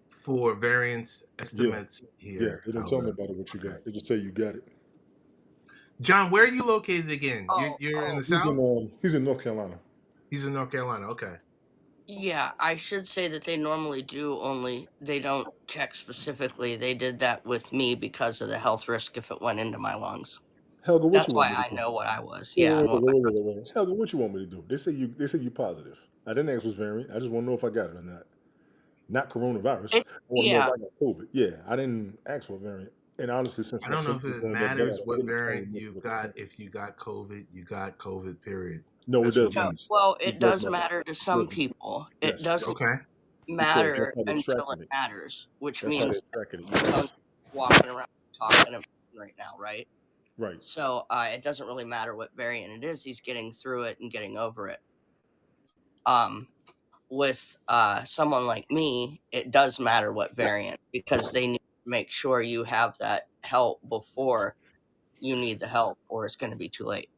for variance estimates here. Yeah, they don't tell nobody what you got. They just tell you got it. John, where are you located again? You're in the South? He's in North Carolina. He's in North Carolina. Okay. Yeah, I should say that they normally do they don't check specifically. They did that with me because of the health risk if it went into my lungs. Helga, what That's you why want me to I do? know what I was. Wait, Yeah. wait. Helga, what you want me to do? They say you positive. I didn't ask what's variant. I just want to know if I got it or not. Not coronavirus. I want to know if I got COVID. Yeah, I didn't ask what variant. And honestly, since I don't know if it matters what variant you got. If you got COVID, you got COVID, period. No, it does No, not. well, it does matter to some people. It Yes. doesn't Okay. matter how they until tracking it it. matters, which That's how means they're tracking it. Tony's walking around talking about it right now, right? Right. So it doesn't really matter what variant it is. He's getting through it and getting over it. with someone like me, it does matter what variant because they need to make sure you have that help before you need the help, or it's going to be too late.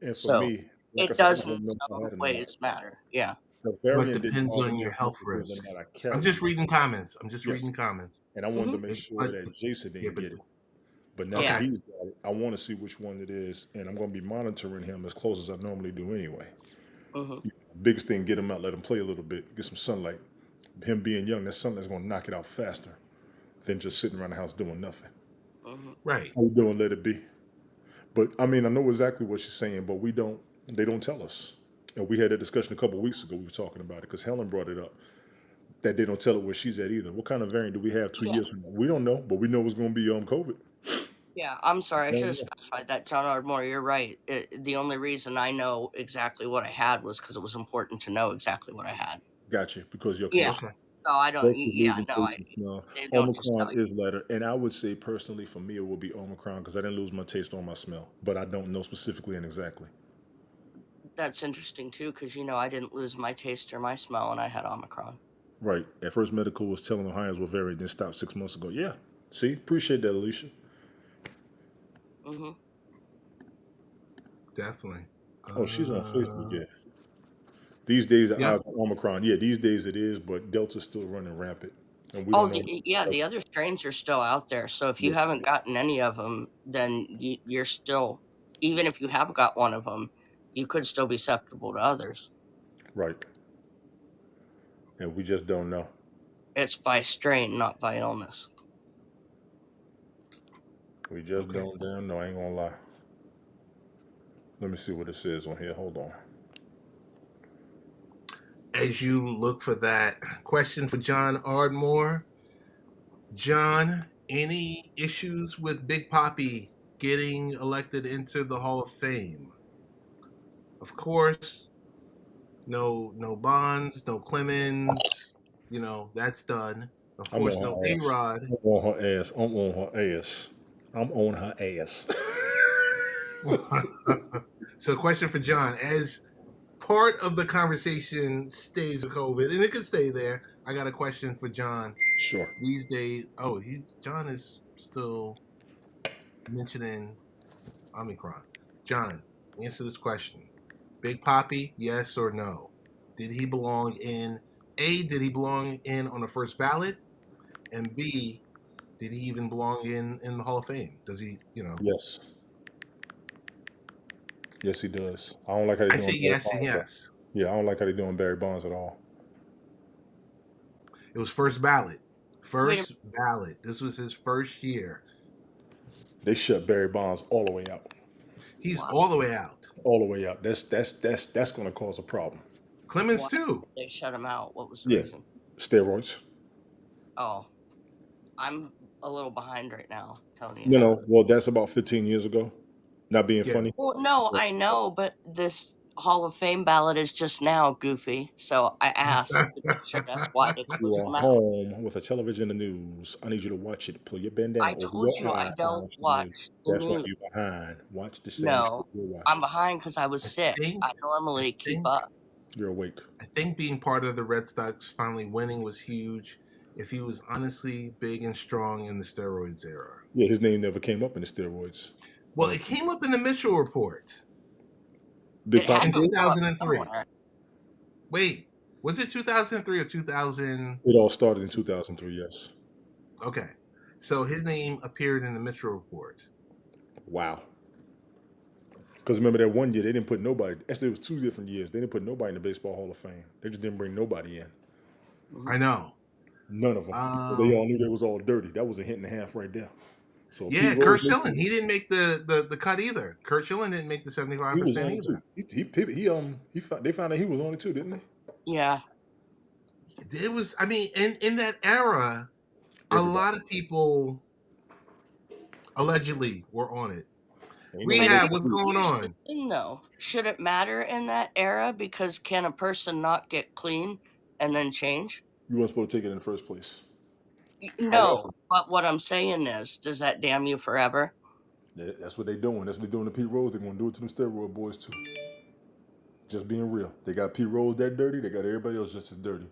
And for So me, like I it said, I does in don't know if I some had or not. ways matter. Yeah. The But variant didn't depends bother on me your as much health as whether or risk. not I I'm carried just it. reading comments. I'm just reading Yes. comments. And I wanted Hmm. to make sure But that Jason yeah, didn't but get it. But now that Yeah. okay, he's got it, I want to see which one it is, and I'm going to be monitoring him as close as I normally do anyway. Hmm. Biggest thing, get him out, let him play a little bit, get some sunlight. Him being young, that's something that's going to knock it out faster than just sitting around the house doing nothing. Hmm. right. How you doing? Let it be. But I mean, I know exactly what she's saying, but we don't. They don't tell us. And we had a discussion a couple of weeks ago. We were talking about it because Helen brought it up that they don't tell her where she's at either. What kind of variant do we have 2 years from now? We don't know, but we know it's going to be COVID. Yeah, I'm sorry. I We should don't have know. specified that, John Ardmore. You're right. The only reason I know exactly what I had was because it was important to know exactly what I had. Gotcha, because you're Yeah. closer. Okay. So I don't. Versus Yeah. losing No. taste and smell. They don't just tell Omicron you. is lighter, and I would say personally for me it will be Omicron because I didn't lose my taste or my smell, but I don't know specifically and exactly. That's interesting too, because I didn't lose my taste or my smell, and I had Omicron. Right. At first, medical was telling Ohioans were variant, then stopped 6 months ago. Yeah. See, appreciate that, Alicia. Hmm. Definitely. Oh, she's on Facebook. Uh, Yeah. These days, the yep. odds of Omicron. Yeah, these days it is, but Delta's still running rampant, and we Oh, don't know. yeah. The other strains are still out there. So if you Yeah. haven't gotten any of them, then you're still, even if you have got one of them, you could still be susceptible to others. Right. And we just don't know. It's by strain, not by illness. We just Okay. don't damn know. I ain't gonna lie. Let me see what it says on here. Hold on. As you look for that question for John Ardmore, John, any issues with Big Poppy getting elected into the Hall of Fame? Of course, no Bonds, no Clemens. That's done. Of I'm course, on no her A ass. Rod. I'm on her ass. I'm on her ass. I'm on her ass. So, question for John: as part of the conversation stays with COVID, and it could stay there. I got a question for John. Sure. These days, John is still mentioning Omicron. John, answer this question: Big Poppy, yes or no? Did he belong in A? Did he belong in on the first ballot? And B, did he even belong in the Hall of Fame? Does he? Yes. Yes, he does. I don't like how they're I say doing Barry yes and Bonds. yes. Yeah, I don't like how they're doing Barry Bonds at all. It was first ballot. Wait a First ballot. This was his first year. They shut Barry Bonds all the way out. He's Why? all the way out. All the way out. That's going to cause a problem. Clemens Why too. did they shut him out? What was the Yeah. reason? Steroids. Oh, I'm a little behind right now, telling you You that. know, well, that's about 15 years ago. Not being Yeah. funny. Well, no, But I know, but this Hall of Fame ballot is just now, Goofy. So I asked, could you suggest why they you closed are him out? home with a television and the news. I need you to watch it. Pull your bandana I over told your you I eyes and don't watch the news. watch the That's why news. you're behind. Watch the same shit No, you're I'm watching. behind because I was I sick. think I I normally keep think up. You're awake. I think being part of the Red Sox finally winning was huge. If he was honestly big and strong in the steroids era. Yeah, his name never came up in the steroids. Well, it came up in the Mitchell report Big It had Papa. in to have come up 2003. somewhere. Wait, was it 2003 or 2000? It all started in 2003. Yes. Okay. So his name appeared in the Mitchell report. Wow. Because remember that one year they didn't put nobody. Actually, it was 2 different years. They didn't put nobody in the Baseball Hall of Fame. They just didn't bring nobody in. Mhm. I know. None of them. Because they all knew they was all dirty. That was a hint and a half right there. So Pete Yeah, Rose, Kurt Schilling. He didn't make the cut either. Kurt Schilling didn't make the he was 75% on it too. either. They found out he was on it too, didn't they? Yeah. It was, I mean, in that era, a Everybody. lot of people allegedly were on it. Ain't no But Rehab, alleged what's proof. going here's the on? thing, though. Should it matter in that era? Because can a person not get clean and then change? You weren't supposed to take it in the first place. No. However, But what I'm saying is, does that damn you forever? that's what they're doing. That's what they're doing to Pete Rose. They're going to do it to them steroid boys too. Just being real. They got Pete Rose that dirty. They got everybody else just as dirty.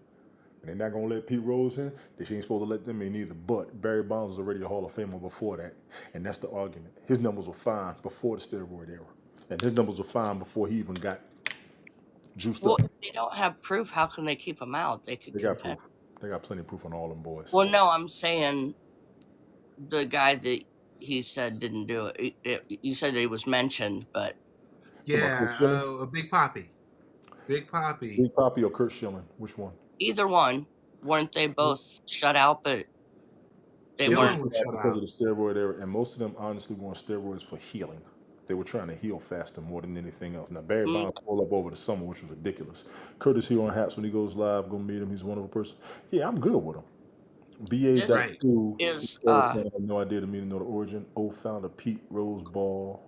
And they're not going to let Pete Rose in. They ain't supposed to let them in either. But Barry Bonds was already a Hall of Famer before that. And that's the argument. His numbers were fine before the steroid era. And his numbers were fine before he even got juiced Well, up. if they don't have proof, how can they keep him out? They could They got contend. proof. They got plenty of proof on all them boys. Well, no, I'm saying the guy that he said didn't do it. You said he was mentioned, but Yeah, Big Poppy. Big Poppy. Big Poppy or Kurt Schilling? Which one? either one, weren't they both shut out? But they Schilling weren't. was shut because out. of the steroid era, and most of them honestly were on steroids for healing. They were trying to heal faster more than anything else. Now Barry Mm, Bonds pulled up over the summer, which was ridiculous. Curtis here on Haps when he goes live, go meet him. He's a wonderful person. Yeah, I'm good with him. BA this back Right. to is I have no idea the meaning or the origin. Founder Pete Rose Ball.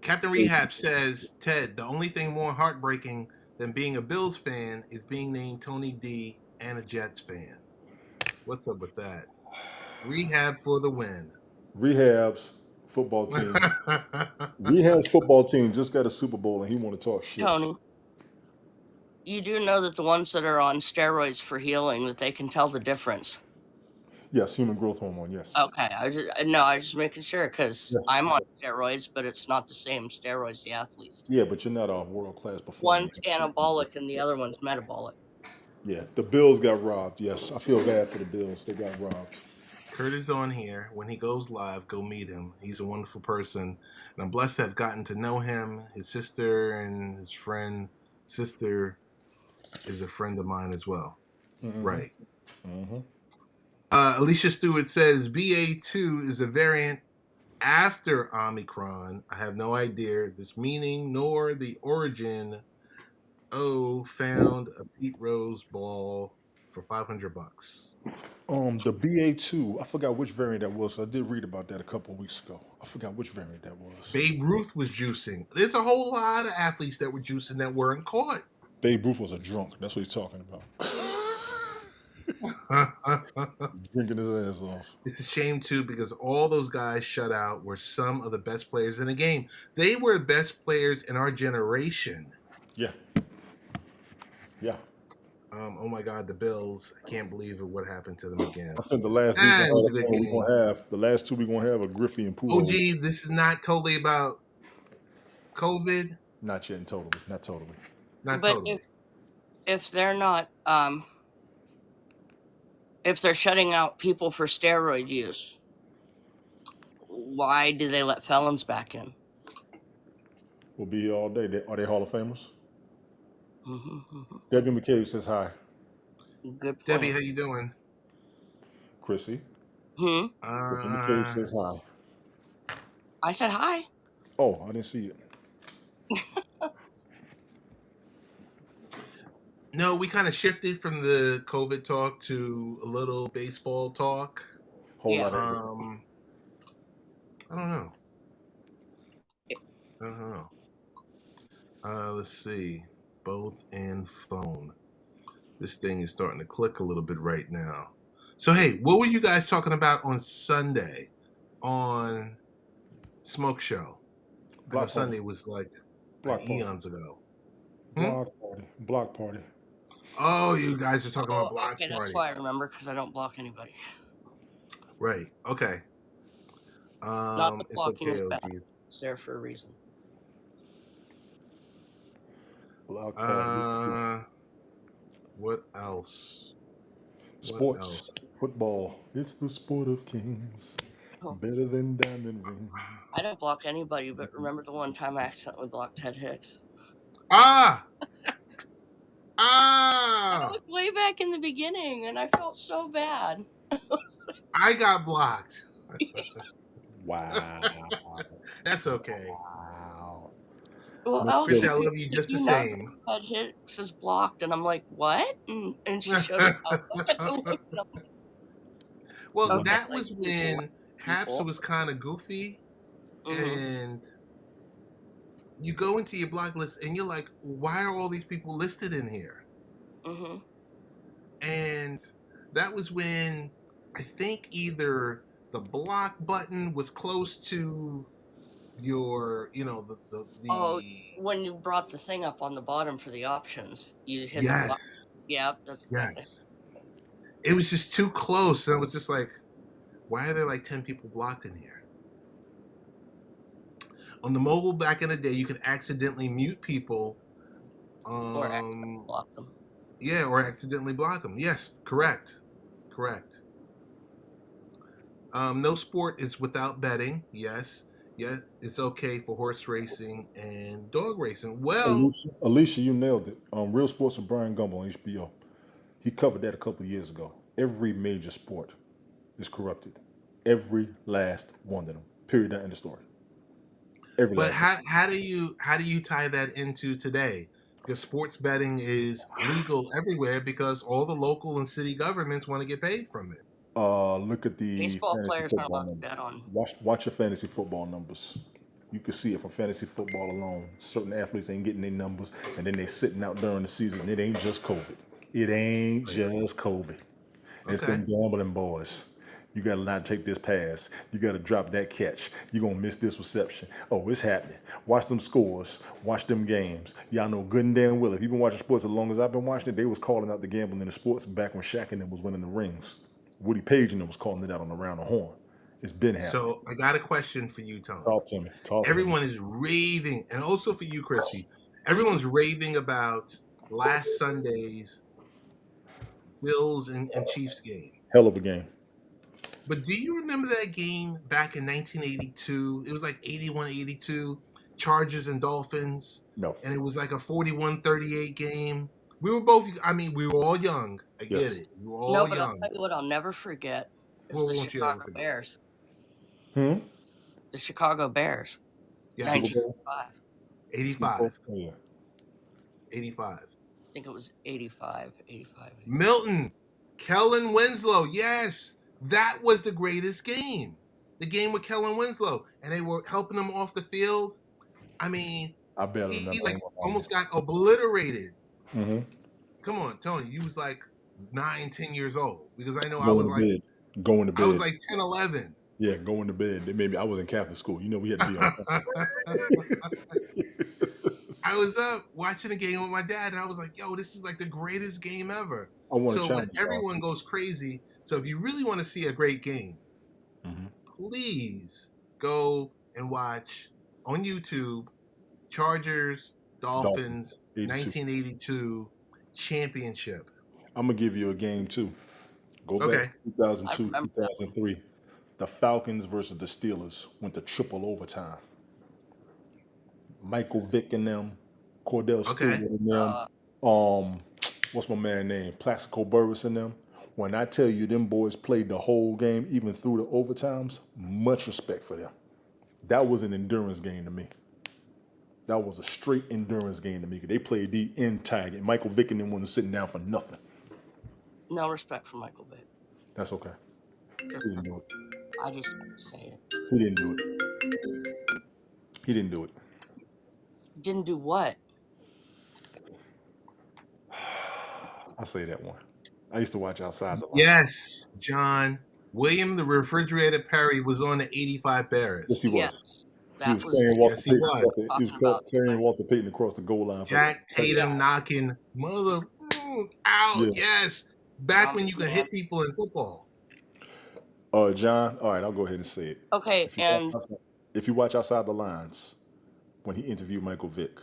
Captain Rehab says, Ted, the only thing more heartbreaking than being a Bills fan is being named Tony D and a Jets fan. What's up with that? Rehab for the win. Rehab's football team. Rehab's football team just got a Super Bowl and he want to talk shit. Tony. You do know that the ones that are on steroids for healing, that they can tell the difference. Yes, human growth hormone, yes. Okay, I was just making sure because Yes. I'm on steroids, but it's not the same steroids the athletes. Yeah, but you're not a world class performer. One's anabolic and the other one's metabolic. Yeah, the Bills got robbed. Yes, I feel bad for the Bills. They got robbed. Kurt is on here. When he goes live, go meet him. He's a wonderful person. And I'm blessed to have gotten to know him. His sister and his friend, sister is a friend of mine as well. Mm-hmm. Right. Mm-hmm. Alicia Stewart says BA2 is a variant after Omicron. I have no idea this meaning nor the origin. Found a Pete Rose ball for $500. The BA2, I forgot which variant that was. I did read about that a couple of weeks ago. I forgot which variant that was. Babe Ruth was juicing. There's a whole lot of athletes that were juicing that weren't caught. Babe Ruth was a drunk. That's what he's talking about. Drinking his ass off. It's a shame too because all those guys shut out were some of the best players in the game. They were the best players in our generation. Yeah. Yeah. Oh my God, the Bills! I can't believe what happened to them again. I think the last It was a good game. we're gonna have, the last two we're gonna have are Griffey and Pujols. OG, this is not totally about COVID. Not yet, totally. Not totally. Not But totally. if they're not, if they're shutting out people for steroid use, why do they let felons back in? We'll be here all day. Are they Hall of Famers? Mm-hmm. Debbie McCabe says hi. Good point. Debbie, how you doing? Chrissy. Hmm. Debbie McCabe says hi. I said hi. Oh, I didn't see it. No, we kind of shifted from the COVID talk to a little baseball talk. Whole Yeah. lot of I don't know. Let's see. Both and phone. This thing is starting to click a little bit right now. So, hey, what were you guys talking about on Sunday on Smoke Show? I know Sunday was like eons ago. Block party. Oh, you guys are talking about block okay, party. that's why I remember because I don't block anybody. Right. Okay. Not that it's blocking okay, is OG. bad. It's there for a reason. Block party. What else? Sports. Football. It's the sport of kings. Oh. Better than diamond rings. I don't block anybody, but remember the one time I accidentally blocked Ted Hicks? Ah! That was way back in the beginning, and I felt so bad. I got blocked. Wow. That's okay. Wow. Well, Chris, I love you just the same. Ted Hicks is blocked, and I'm like, what? And she showed me how. Well, Okay, that like, was when Haps was kind of goofy, and you go into your block list, and you're like, why are all these people listed in here? Mm-hmm. And that was when I think either the block button was close to your Oh, the when you brought the thing up on the bottom for the options, you hit the button. yes, Yep, that's exactly. yes. It was just too close, and I was just like, why are there like 10 people blocked in here? On the mobile back in the day, you could accidentally mute people. Or accidentally block them. Yeah, or accidentally block them. Yes, correct. Correct. No sport is without betting. Yes. Yes, it's okay for horse racing and dog racing. Well, Alicia, you nailed it. Real Sports with Brian Gumble on HBO. He covered that a couple of years ago. Every major sport is corrupted. Every last one of them. Period. End of story. Every but last one. how do you tie that into today? Because sports betting is legal everywhere because all the local and city governments want to get paid from it. Look at the Baseball fantasy players aren't football allowed to numbers. bet on. Watch your fantasy football numbers. You can see it from fantasy football alone. Certain athletes ain't getting their numbers, and then they sitting out during the season. It ain't just COVID. It ain't Right. just COVID. It's Okay. them gambling boys. You gotta not take this pass. You gotta drop that catch. You're gonna miss this reception. Oh, it's happening. Watch them scores. Watch them games. Y'all know good and damn well. If you've been watching sports as long as I've been watching it, they was calling out the gambling in the sports back when Shaq and them was winning the rings. Woody Page and them was calling it out on the round the horn. It's been happening. So I got a question for you, Tony. Talk to me. Talk to me. Everyone is raving, and also for you, Chrissy. Everyone's raving about last Sunday's Bills and Chiefs game. Hell of a game. But do you remember that game back in 1982? It was like 81-82, Chargers and Dolphins, No. and it was like a 41-38 game. We were both, we were all young. I get Yes. it. We were No, all but I'll young. tell you what I'll never forget is What the won't you ever Chicago forget? Bears. Hmm. The Chicago Bears. Yeah, Super Bowl. 1985. 85. Oh yeah. 85. I think it was 85. 85. Milton, Kellen Winslow. Yes, that was the greatest game. The game with Kellen Winslow, and they were helping him off the field. I mean, I barely he remember. like almost got obliterated. Mm-hmm. Come on, Tony, you was like 9, 10 years old because I know Going to bed. Going to I was bed. like 10, 11. Yeah, going to bed. They made me. I was in Catholic school. You know, we had to be on. I was up watching the game with my dad, and I was like, "Yo, this is like the greatest game ever." I want to So when challenge y'all. everyone goes crazy, so if you really want to see a great game, Mm-hmm. please go and watch on YouTube Chargers Dolphins. Dolphins 82. 1982 championship. I'm gonna give you a game too. Go back Okay. to I 2002, remember that one. 2003. The Falcons versus the Steelers went to triple overtime. Michael Vick and them, Cordell Stewart Okay. and them. What's my man name? Plaxico Burress and them. When I tell you them boys played the whole game, even through the overtimes, much respect for them. That was an endurance game to me. That was a straight endurance game to me. They played the entire game. Michael Vick and them wasn't sitting down for nothing. No respect for Michael Vick. That's okay. He didn't do it. I just have to say it. He didn't do it. He didn't do it. Didn't do what? I'll say that one. I used to watch Outside the Line. Yes, John. William the Refrigerator Perry was on the 85 Bears. Yes, he was. Yes. He That was was carrying the Walter Yes, he Payton was. across the, he was talking about carrying Walter Payton across the goal line. Jack Tatum Yeah. knocking mother out. Yeah. Yes. Back Tom when you could Smith. hit people in football. John. All right, I'll go ahead and say it. Okay, and If you watch Outside the Lines, when he interviewed Michael Vick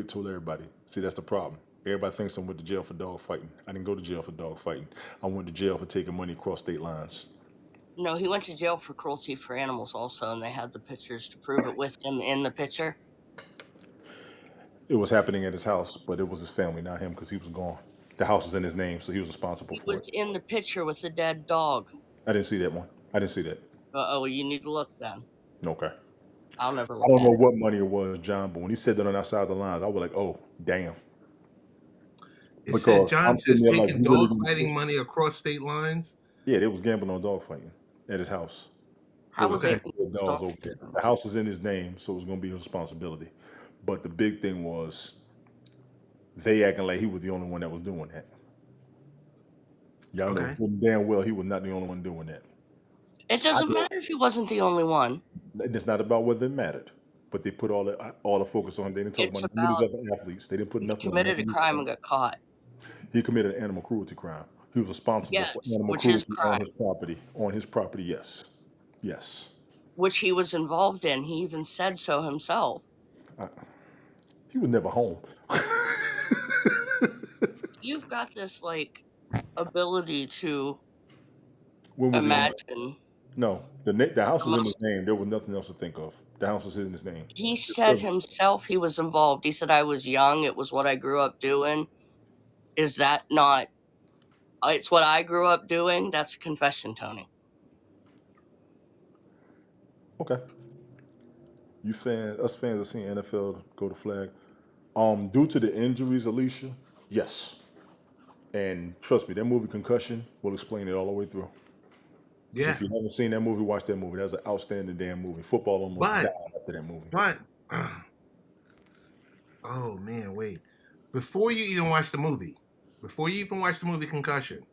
told everybody, see, that's the problem. Everybody thinks I went to jail for dog fighting. I didn't go to jail for dog fighting. I went to jail for taking money across state lines. no, he went to jail for cruelty for animals also, and they had the pictures to prove it with him in the picture. It was happening at his house, but it was his family, not him, because he was gone. The house was in his name, so he was responsible He for was it. in the picture with the dead dog. I didn't see that one. I didn't see that. Oh, you need to look then. Okay. I'll never I look don't at know it. what money it was, John, but when he said that on Outside the Lines, I was like, oh, damn. It Because said John I'm sitting says there like, taking you really dog gonna fighting money across state lines. Yeah, they was gambling on dog fighting at his house. They How was would they Okay. taking dogs over there. The house was in his name, so it was going to be his responsibility. But the big thing was they acting like he was the only one that was doing that. Y'all know Okay. damn well he was not the only one doing that. It doesn't matter if he wasn't the only one. It's not about whether it mattered, but they put all the focus on. They didn't talk It's about none of about these other athletes. They didn't put he nothing on committed a nothing. crime and got caught. He committed an animal cruelty crime. He was responsible for Yes, animal which is cruelty on his crime, property. On his property, yes, yes. which he was involved in. He even said so himself. I, he was never home. You've got this like ability to When was he home? imagine No, the house the was in his most. name. There was nothing else to think of. The house was in his name. He His said cousin. himself he was involved. He said, I was young. It was what I grew up doing. Is that not? It's what I grew up doing. That's a confession, Tony. Okay, us fans are seeing NFL go to flag. Due to the injuries, Alicia, yes. And trust me, that movie Concussion will explain it all the way through. Yeah, If you haven't seen that movie, watch that movie. That's an outstanding damn movie. Football almost died but after that movie. but oh man, wait. Before you even watch the movie, Concussion,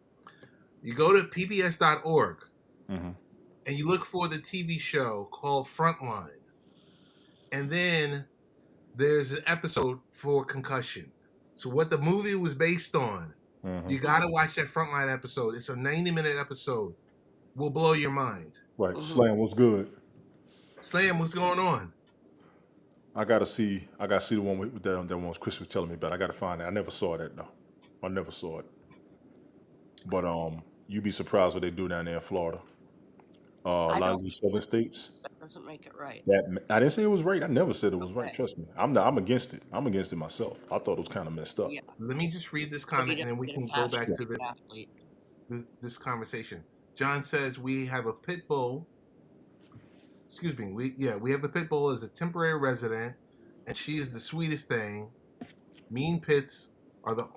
you go to pbs.org Mm-hmm. and you look for the TV show called Frontline. And then there's an episode for Concussion. So what the movie was based on, Mm-hmm. you got to watch that Frontline episode. It's a 90-minute episode. Will blow your mind. Right. Hmm. Slam was good. Slam, what's going on? I gotta see. The one with that one Chris was telling me about. I gotta find it. I never saw that though. I never saw it. But you'd be surprised what they do down there in Florida. A I lot don't of these think southern states. that doesn't make it right. That I didn't say it was right. I never said it was right. Okay. Trust me. I'm against it. I'm against it myself. I thought it was kind of messed up. Yeah, Let me just read this but he comment and doesn't then we get a can go pass back for to being an athlete. this conversation. John says we have a pit bull. Excuse me. We have the pit bull as a temporary resident, and she is the sweetest thing. Mean pits are the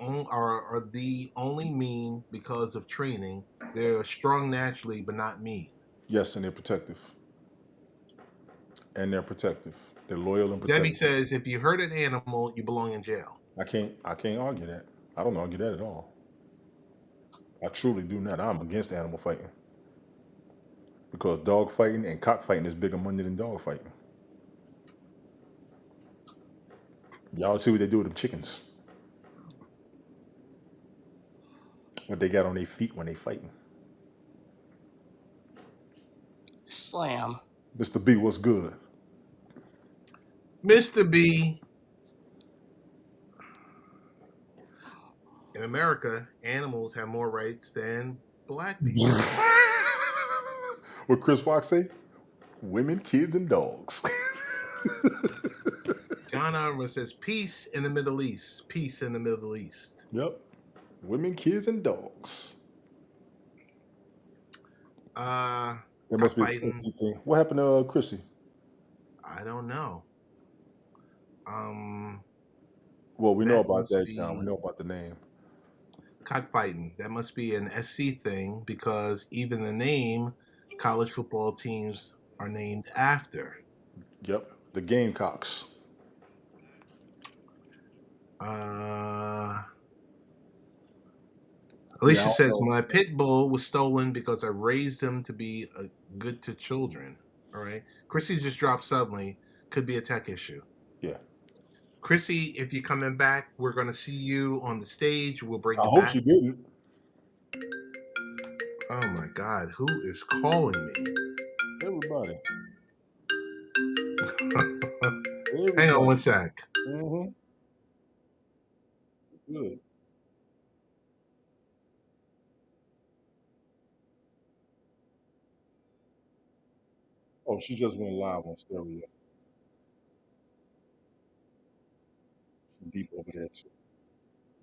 only mean because of training. They're strong naturally, but not mean. Yes, and they're protective. And they're protective. They're loyal and Debbie protective. says if you hurt an animal, you belong in jail. I can't argue that. I don't argue that at all. I truly do not. I'm against animal fighting. Because dog fighting and cockfighting is bigger money than dog fighting. Y'all see what they do with them chickens. What they got on their feet when they fighting. Slam. Mr. B, what's good? Mr. B, in America, animals have more rights than black people. What Chris Fox say? Women, kids, and dogs. John Armour says peace in the Middle East. Peace in the Middle East. Yep. Women, kids, and dogs. That must be a Cockfighting. sensitive thing. What happened to Chrissy? I don't know. Well, we know That about must that, John. We be know about the name. cockfighting. That must be an SC thing because even the name college football teams are named after. Yep. The Gamecocks. Uh, Yeah, I Alicia don't says know. my pit bull was stolen because I raised him to be good to children. All right, Chrissy just dropped suddenly. Could be a tech issue. Yeah. Chrissy, if you're coming back, we're gonna see you on the stage. We'll bring I you hope back. she didn't. Oh my God, who is calling me? Everybody. Hang on Everybody. one sec. Mm-hmm. Good. Oh, she just went live on stereo. She deep over there too.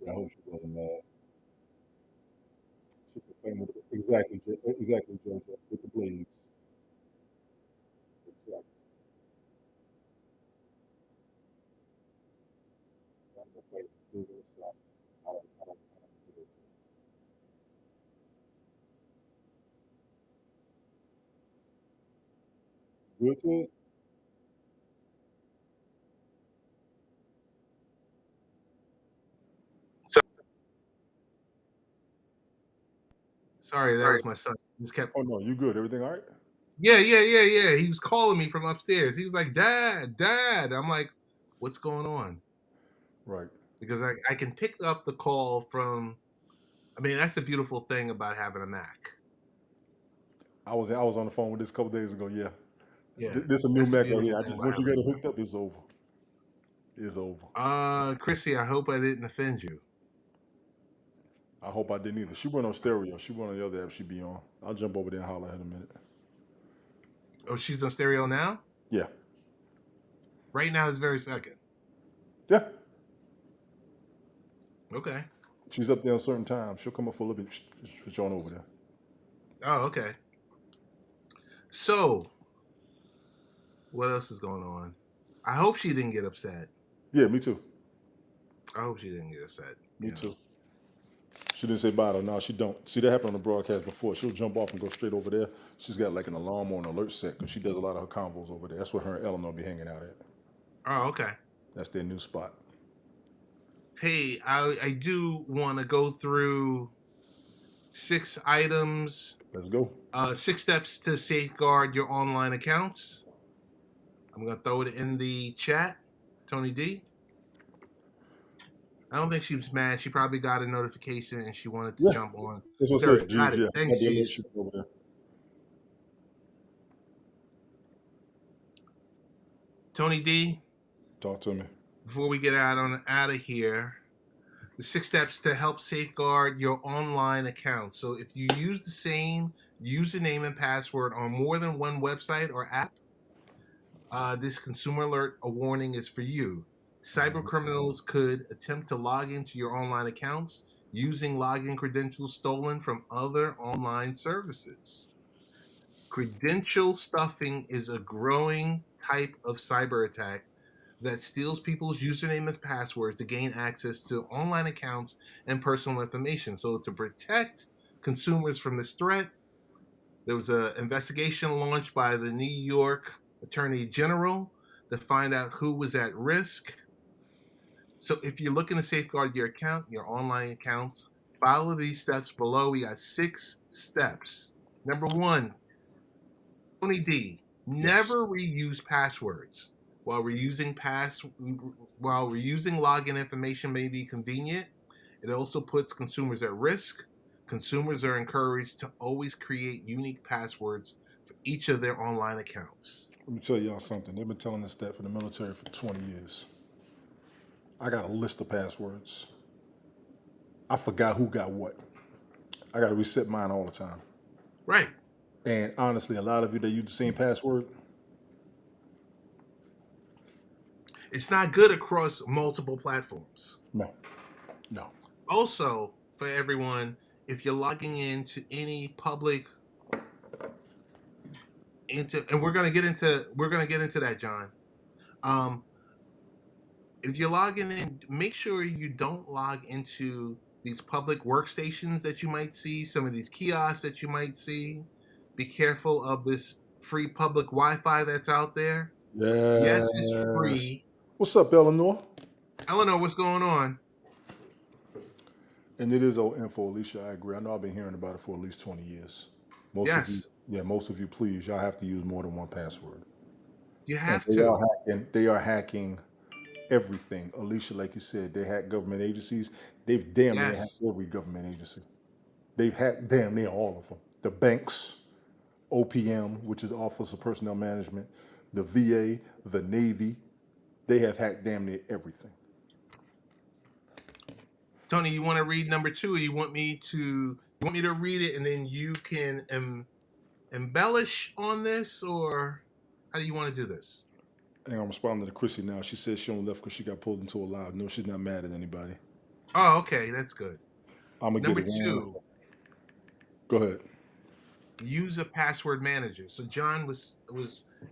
Yeah, I hope she wasn't mad. She could flame with exactly, exactly, Jojo, with the blades. Exactly. I'm gonna fight the blue side. I don't do it. Good to it? So, sorry, that was my son. He just kept. Oh no, you good. Everything all right? Yeah. He was calling me from upstairs. He was like, "Dad, Dad." I'm like, "What's going on?" Right. Because I can pick up the call from. I mean, that's the beautiful thing about having a Mac. I was on the phone with this a couple days ago. Yeah, Yeah, this a new that's the Mac right beautiful here. I thing just about once you having get a it Mac. hooked up, it's over. It's over. Chrissy, I hope I didn't offend you. I hope I didn't either. She went on stereo. She went on the other app she be on. I'll jump over there and holler at her in a minute. Oh, she's on stereo now? Yeah. Right now, this very second. Yeah. Okay. She's up there on certain times. She'll come up for a little bit. Just switch on over there. Oh, okay. So, what else is going on? I hope she didn't get upset. Yeah, me too. I hope she didn't get upset. Me too. She didn't say bye though. No, she don't. See, that happened on the broadcast before. She'll jump off and go straight over there. She's got like an alarm or an alert set because she does a lot of her combos over there. That's where her and Eleanor be hanging out at. Oh, okay. That's their new spot. Hey, I do want to go through 6 items, Let's go. 6 steps to safeguard your online accounts. I'm going to throw it in the chat. Tony D. I don't think she was mad. She probably got a notification and she wanted to Yeah. jump on. That's what I There, said. got Jeez, it. yeah. Thanks, Got the alert Jeez. sheet over there. Tony D, Talk to me. before we get out of here, the 6 steps to help safeguard your online account. So if you use the same username and password on more than one website or app, this consumer alert, a warning is for you. Cyber criminals could attempt to log into your online accounts using login credentials stolen from other online services. Credential stuffing is a growing type of cyber attack that steals people's username and passwords to gain access to online accounts and personal information. So, to protect consumers from this threat, there was an investigation launched by the New York Attorney General to find out who was at risk. So, if you're looking to safeguard your account, your online accounts, follow these steps below. We got 6 steps. Number 1, Tony D, Yes. never reuse passwords. While reusing login information may be convenient, it also puts consumers at risk. Consumers are encouraged to always create unique passwords for each of their online accounts. Let me tell y'all something. They've been telling us that for the military for 20 years. I got a list of passwords. I forgot who got what. I got to reset mine all the time. Right. And honestly, a lot of you that use the same password, It's not good across multiple platforms. no, no. Also, for everyone, if you're logging into any public and we're gonna get into that, John. If you're logging in, make sure you don't log into these public workstations that you might see, some of these kiosks that you might see. Be careful of this free public Wi-Fi that's out there. Yes, it's Yes. free. What's up, Eleanor? Eleanor, what's going on? And it is old info, Alicia. I agree. I know I've been hearing about it for at least 20 years. Most of you, Yes, yeah, most of you, please, y'all have to use more than one password. you And have they are to. hacking. They are hacking everything. Alicia, like you said, they hack government agencies. They've damn near hacked Yes, every government agency. They've hacked damn near all of them. The banks, OPM, which is Office of Personnel Management, the VA, the Navy, they have hacked damn near everything. Tony, you want to read number 2? Or you want me to read it and then you can embellish on this, or how do you want to do this? And I'm responding to Chrissy now. She says she only left because she got pulled into a live. No, she's not mad at anybody. Oh, okay, that's good. I'm gonna get Number it. 2, Go ahead. use a password manager. So John was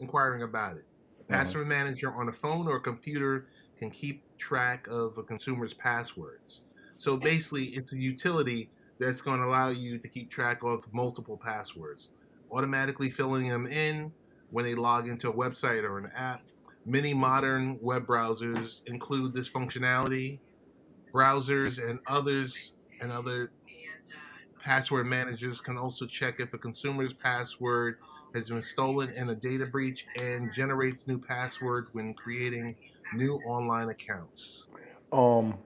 inquiring about it. A Uh-huh. password manager on a phone or a computer can keep track of a consumer's passwords. So basically, it's a utility that's going to allow you to keep track of multiple passwords, automatically filling them in when they log into a website or an app. Many modern web browsers include this functionality. Browsers and other password managers can also check if a consumer's password has been stolen in a data breach and generates new password when creating new online accounts. Um,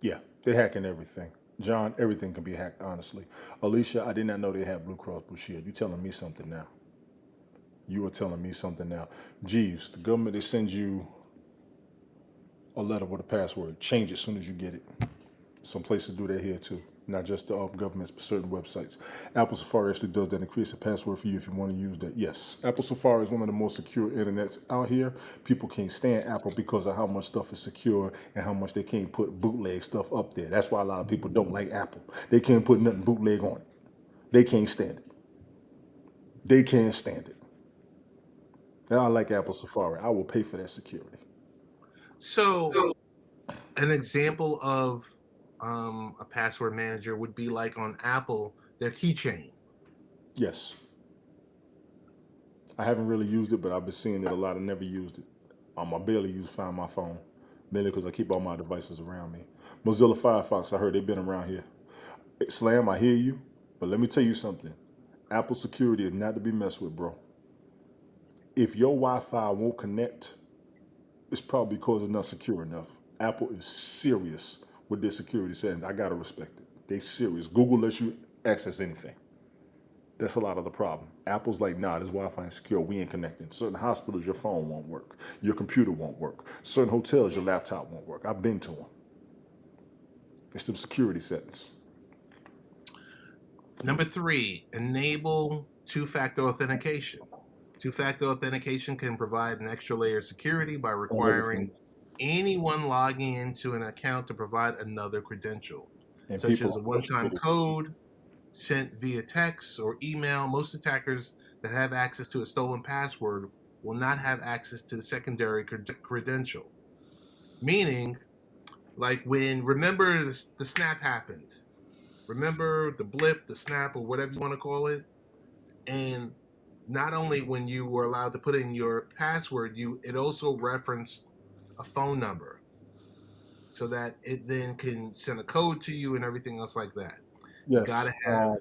yeah, they're hacking everything. John, everything can be hacked, honestly. Alicia, I did not know they had Blue Cross Blue Shield. You telling me something now. You are telling me something now. Jeeves, the government, they send you a letter with a password. Change it as soon as you get it. Some places do that here too. Not just the governments, but certain websites. Apple Safari actually does that and creates a password for you if you want to use that. Yes, Apple Safari is one of the most secure internets out here. People can't stand Apple because of how much stuff is secure and how much they can't put bootleg stuff up there. That's why a lot of people don't like Apple. They can't put nothing bootleg on it. They can't stand it. They can't stand it. Now I like Apple Safari. I will pay for that security. So, an example of a password manager would be like on Apple, their keychain. Yes. I haven't really used it, but I've been seeing it a lot. I never used it. I barely use Find My Phone, mainly because I keep all my devices around me. Mozilla Firefox, I heard they've been around here. Slam, I hear you, but let me tell you something. Apple security is not to be messed with, bro. If your Wi-Fi won't connect, it's probably because it's not secure enough. Apple is serious with their security settings. I gotta respect it. They serious. Google lets you access anything. That's a lot of the problem. Apple's like, nah, this Wi-Fi is secure. We ain't connecting. Certain hospitals, your phone won't work. Your computer won't work. Certain hotels, your laptop won't work. I've been to them. It's them security settings. Number 3, enable two-factor authentication. Two-factor authentication can provide an extra layer of security by On requiring everything. anyone logging into an account to provide another credential, And such as people a are one-time frustrated. code sent via text or email. Most attackers that have access to a stolen password will not have access to the secondary credential. Meaning, like remember the snap happened. Remember the blip, the snap, or whatever you want to call it? And not only when you were allowed to put in your password, it also referenced a phone number so that it then can send a code to you and everything else like that. You got Yes. to have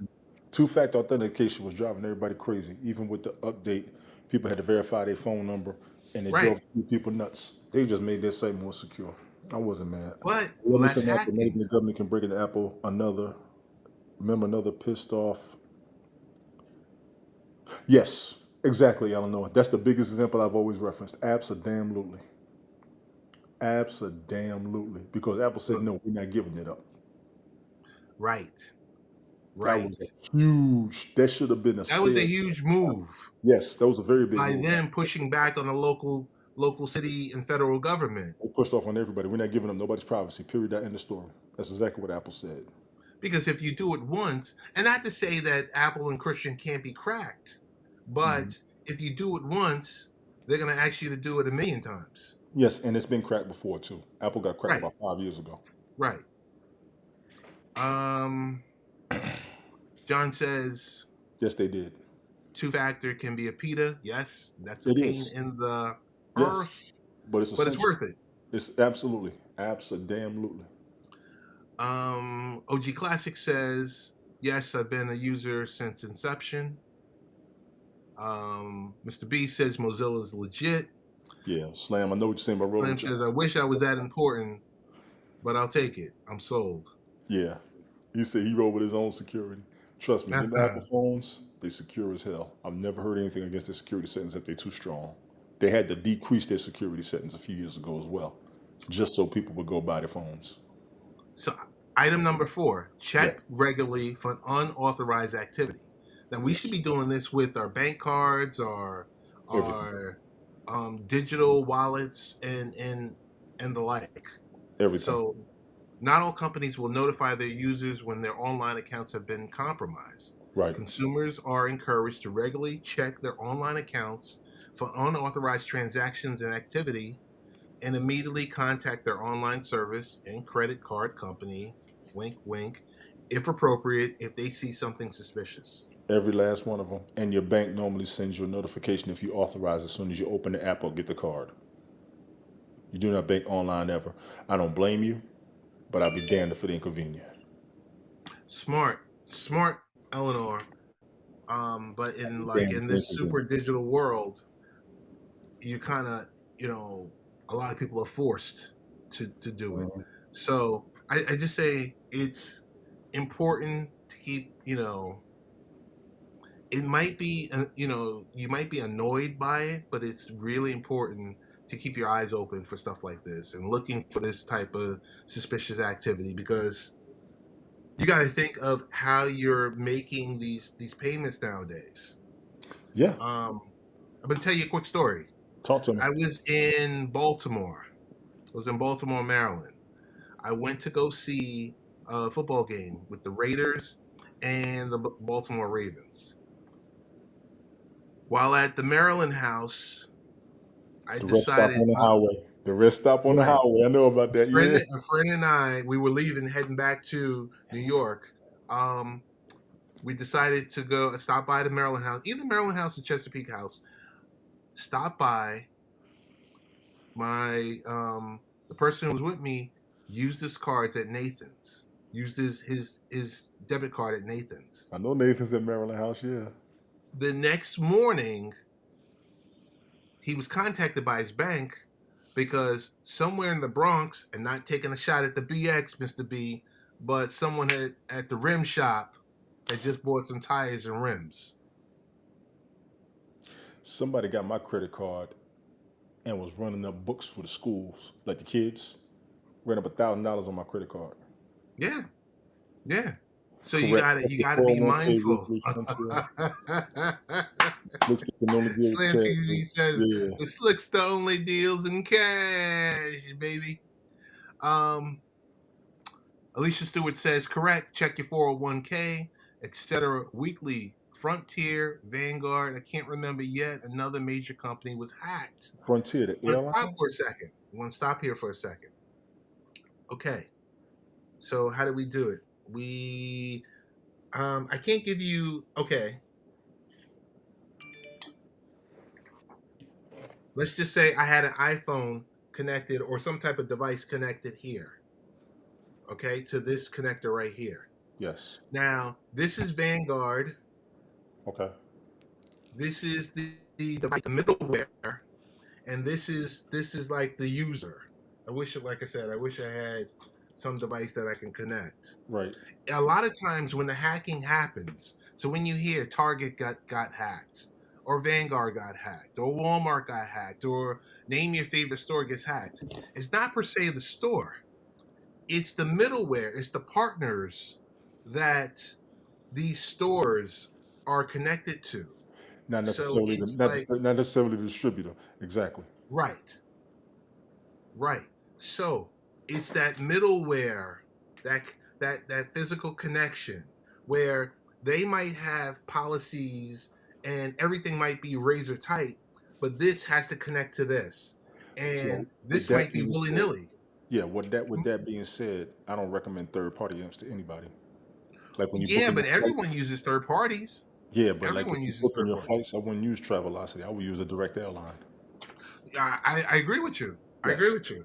Two-factor authentication was driving everybody crazy. Even with the update, people had to verify their phone number, and it right, drove a few people nuts. They just made their site more secure. I wasn't mad. but Let me less send Apple. Maybe hacking. the government can break into Apple another. Remember another pissed off. Yes, exactly, Eleanor. That's the biggest example I've always referenced. Abso-damn-lutely. Abso-damn-lutely. Because Apple said, no, we're not giving it up. Right, That right. was a huge, that should have been a That was a sales. huge move Yes, that was a very big by move. them pushing back on the local city and federal government. They pushed off on everybody. We're not giving up nobody's privacy. Period. That end of story. That's exactly what Apple said. Because if you do it once, and not to say that Apple and Christian can't be cracked, Mhm. but if you do it once, they're going to ask you to do it a million times. Yes, and it's been cracked before too. Apple got cracked Right, about 5 years ago. right. Um, John says Yes, they did. two-factor can be a PETA. Yes, that's a It pain is. in the Yes, arse, but it's but it's essential. worth it. It's absolutely, absolutely. OG Classic says, yes, I've been a user since inception. Mr. B says Mozilla is legit. Yeah, Slam. I know what you're saying about rolling Slam with says, I your. wish I was that important, but I'll take it. I'm sold. Yeah, you said he rolled with his own security. Trust me, That's them Apple phones, they secure as hell. I've never heard anything against their security settings if they're too strong. They had to decrease their security settings a few years ago as well, just so people would go buy their phones. so. Item number 4, check Yes, regularly for unauthorized activity. Now we should yes, be doing this with our bank cards, everything, our digital wallets, and the like. everything. So not all companies will notify their users when their online accounts have been compromised. Right. Consumers are encouraged to regularly check their online accounts for unauthorized transactions and activity and immediately contact their online service and credit card company, wink, wink, if appropriate, if they see something suspicious. Every last one of them. And your bank normally sends you a notification if you authorize as soon as you open the app or get the card. You do not bank online ever. I don't blame you, but I'd be damned if it ain't convenient. Smart, smart, Eleanor. But in Damn in this drinkers in super it. digital world, you kind of, a lot of people are forced to do it. Mhm. So I just say it's important to keep, it might be, you might be annoyed by it, but it's really important to keep your eyes open for stuff like this and looking for this type of suspicious activity, because you got to think of how you're making these payments nowadays. Yeah, Um, I'm gonna tell you a quick story. talk to me. I was in Baltimore. I was in Baltimore, Maryland. I went to go see a football game with the Raiders and the Baltimore Ravens. While at the Maryland house, I The rest stop decided, on the highway. The rest stop on the right, highway. I know about that. Yeah. a friend and I, we were leaving, heading back to New York. Um, we decided to go stop by the Maryland house, either Maryland house or Chesapeake house. Stop by. My the person who was with me used his cards at Nathan's. Used his debit card at Nathan's. I know Nathan's at Maryland House. Yeah. The next morning, he was contacted by his bank because somewhere in the Bronx, and not taking a shot at the BX, Mr. B, but someone at the rim shop had just bought some tires and rims. Somebody got my credit card and was running up books for the schools, like the kids. Ran up $1,000 on my credit card. Yeah, yeah. So Correct. Check you your gotta be 401k, mindful. Weekly Frontier. Slicks can only deal with Slim cash. TV says Yeah. the Slicks the only deals in cash, baby. Um, Alicia Stewart says correct. Check your 401k, etc. Weekly Frontier, Vanguard. I can't remember yet. Another major company was hacked. Frontier, the Want to stop airline? for a second? Want to stop here for a second? Okay. So how do we do it? I can't give you. Okay. Let's just say I had an iPhone connected or some type of device connected here. Okay, to this connector right here. Yes. Now, this is Vanguard. Okay. This is the device, the middleware, and this is like the user. Like I said, I wish I had some device that I can connect. Right. A lot of times when the hacking happens, so when you hear Target got hacked, or Vanguard got hacked, or Walmart got hacked, or name your favorite store gets hacked, it's not per se the store. It's the middleware, it's the partners that these stores are connected to. Not So necessarily it's like, not necessarily the distributor. Exactly. right, right. So it's that middleware, that that physical connection where they might have policies and everything might be razor tight, but this has to connect to this, and So with this that might be being willy said, nilly. yeah, with that being said, I don't recommend third party apps to anybody. Like when you're Yeah, booking but your everyone flights. uses third parties. Yeah, but like Everyone if you're uses booking third your parties. flights, I wouldn't use Travelocity. I would use a direct airline. I agree with you. I agree Yes. with you.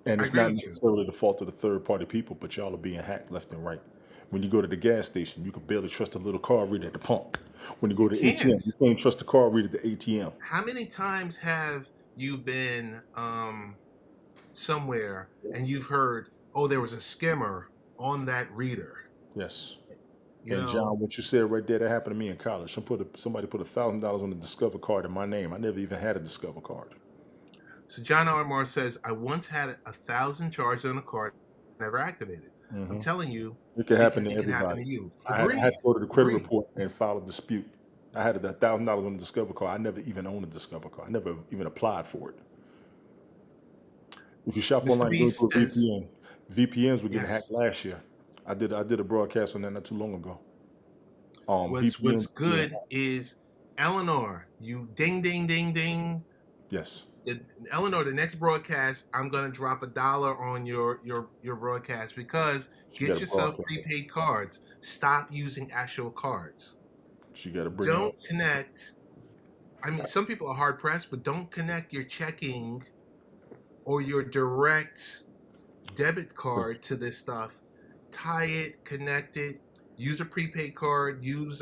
And I it's agree not with you. necessarily the fault of the third party people, but y'all are being hacked left and right. When you go to the gas station, you can barely trust a little card reader at the pump. When you go You to the ATM, can't. you can't trust the card reader at the ATM. How many times have you been somewhere and you've heard, oh, there was a skimmer on that reader? Yes. You And know, John, what you said right there, that happened to me in college. Somebody put $1,000 on the Discover card in my name. I never even had a Discover card. so John Armour says, I once had 1,000 charged on a card, never activated. I'm Hmm. telling you, It can happen to it can happen everybody. to you. I had Agreed. to go to the credit Agreed. report and file a dispute. I had $1,000 on the Discover card. I never even owned a Discover card. I never even applied for it. If you shop Mr. online, B go to a says, VPN. VPNs were getting hacked yes. last year. I did a broadcast on that not too long ago. What's VPNs were getting good hacked. is Eleanor, you ding ding ding ding. Yes, Eleanor, the next broadcast, I'm gonna drop $1 on your broadcast, because she got get a yourself broadcast. prepaid cards. Stop using actual cards. She got to bring it Don't up. connect. I mean, some people are hard pressed, but don't connect your checking or your direct debit card to this stuff. Tie it, connect it. Use a prepaid card. Use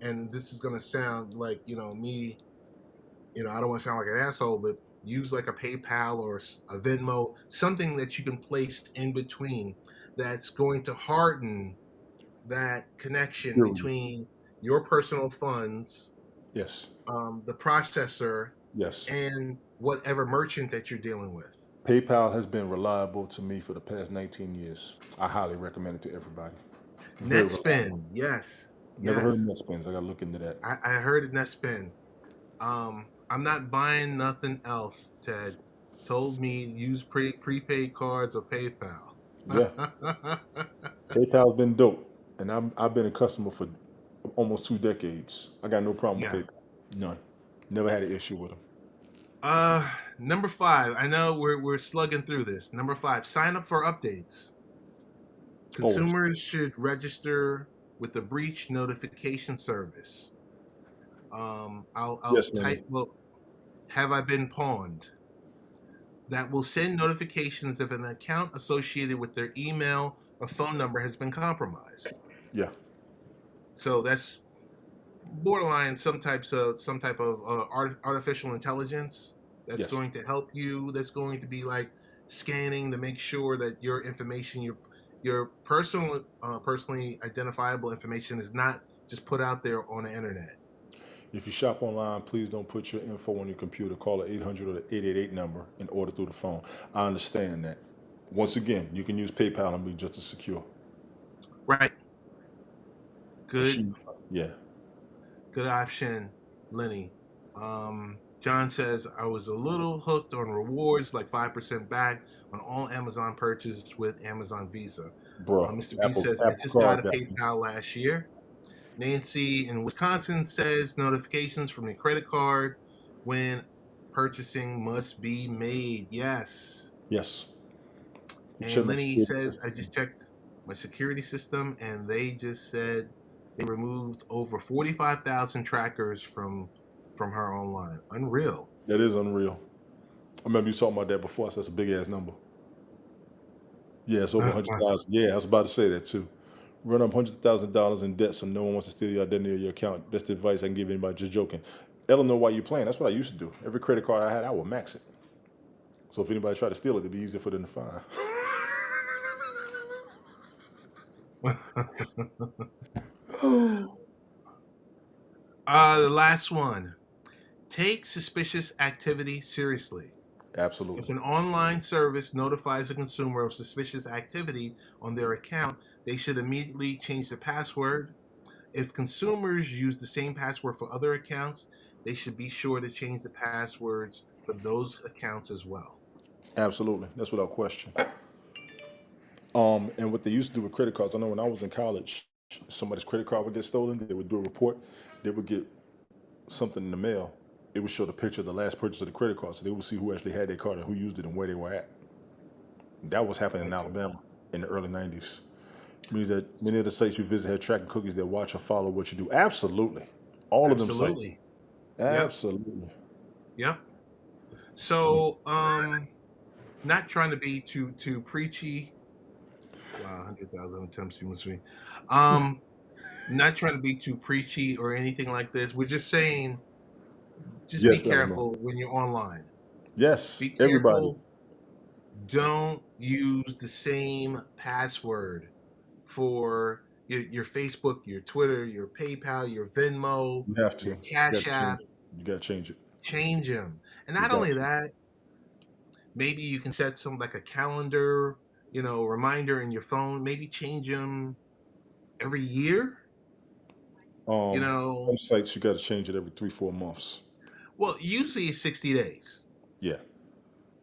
and this is gonna sound like me. I don't want to sound like an asshole, but use like a PayPal or a Venmo, something that you can place in between that's going to harden that connection Security. between your personal funds, Yes. the processor, Yes. and whatever merchant that you're dealing with. PayPal has been reliable to me for the past 19 years. I highly recommend it to everybody. Very reliable. Netspend, yes, Never heard of yes. NetSpins. I gotta look into that. I heard of Netspend. I'm not buying nothing else. Ted told me use prepaid cards or PayPal. Yeah, PayPal's been dope, and I've been a customer for almost 2 decades. I got no problem with Yeah. PayPal. None. Never had an issue with them. Number 5. I know we're slugging through this. Number 5. Sign up for updates. Always. Consumers should register with the breach notification service. I'll Yes, type. Lenny. Well, have I been pawned? That will send notifications if an account associated with their email or phone number has been compromised. Yeah. So that's borderline some type of artificial intelligence that's Yes. going to help you. That's going to be like scanning to make sure that your information, your personally identifiable information, is not just put out there on the internet. If you shop online, please don't put your info on your computer. Call the 800 or the 888 number and order through the phone. I understand that. Once again, you can use PayPal and be just as secure. Right. Good. Yeah. Good option, Lenny. John says I was a little hooked on rewards, like 5% back on all Amazon purchases with Amazon Visa. Bro, Mr. B Apple says I Apple just got Card a got me. PayPal last year. Nancy in Wisconsin says notifications from the credit card when purchasing must be made. Yes. Yes. You check And my Lenny security says I system. just checked my security system and they just said they removed over 45,000 trackers from her online. Unreal. That is unreal. I remember you talking about that before. I said that's a big ass number. Yeah, it's over 100,000. Yeah, I was about to say that too. Run up $100,000 in debt so no one wants to steal your identity or your account. Best advice I can give anybody. Just joking. Eleanor, why you playing? That's what I used to do. Every credit card I had, I would max it. So if anybody tried to steal it, it'd be easier for them to find. The last one. Take suspicious activity seriously. Absolutely. If an online service notifies a consumer of suspicious activity on their account, they should immediately change the password. If consumers use the same password for other accounts, they should be sure to change the passwords for those accounts as well. Absolutely. That's without question. And what they used to do with credit cards, I know when I was in college, somebody's credit card would get stolen, they would do a report, they would get something in the mail. It would show the picture of the last purchase of the credit card, so they would see who actually had their card and who used it and where they were at. That was happening in Alabama in the early 90s. It means that many of the sites you visit have tracking cookies that watch or follow what you do. Absolutely. All of them sites. Absolutely. Yep. Absolutely. Yep. So, not trying to be too preachy. Wow, 100,000 attempts you must be. Not trying to be too preachy or anything like this. We're just saying, just be Yes, Eleanor. careful when you're online. Yes, Be everybody. careful. Don't use the same password for your Facebook, your Twitter, your PayPal, your Venmo, You have to. your You got Cash to App. change it. You got to change it. Change them. And You not got only to. that, maybe you can set some like a calendar, reminder in your phone. Maybe change them every year. Some sites you got to change it every 3-4 months. Well, usually it's 60 days. Yeah.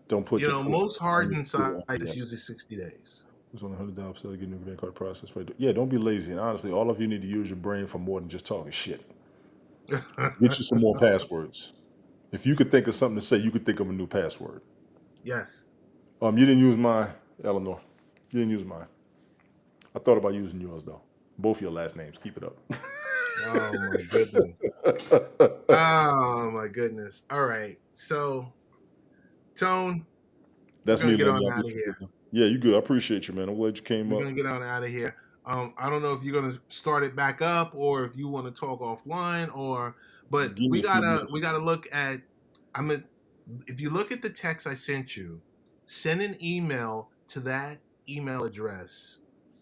Don't put your Most hardened computer sites on is yes. usually 60 days. It's only $100 to get your credit card process right there. Yeah, don't be lazy. And honestly, all of you need to use your brain for more than just talking shit. Get you some more passwords. If you could think of something to say, you could think of a new password. Yes. You didn't use mine, Eleanor. You didn't use mine. I thought about using yours though. Both your last names. Keep it up. Oh my goodness. Oh my goodness. All right. So, Tone, That's we're me, gonna get Lenny. on out of here. Yeah, you good. I appreciate you, man. I'm glad you came We're up. gonna get on out of here. I don't know if you're gonna start it back up or if you want to talk offline, but Give me we a few gotta minutes. we gotta look at. I'm a, if you look at the text I sent you, send an email to that email address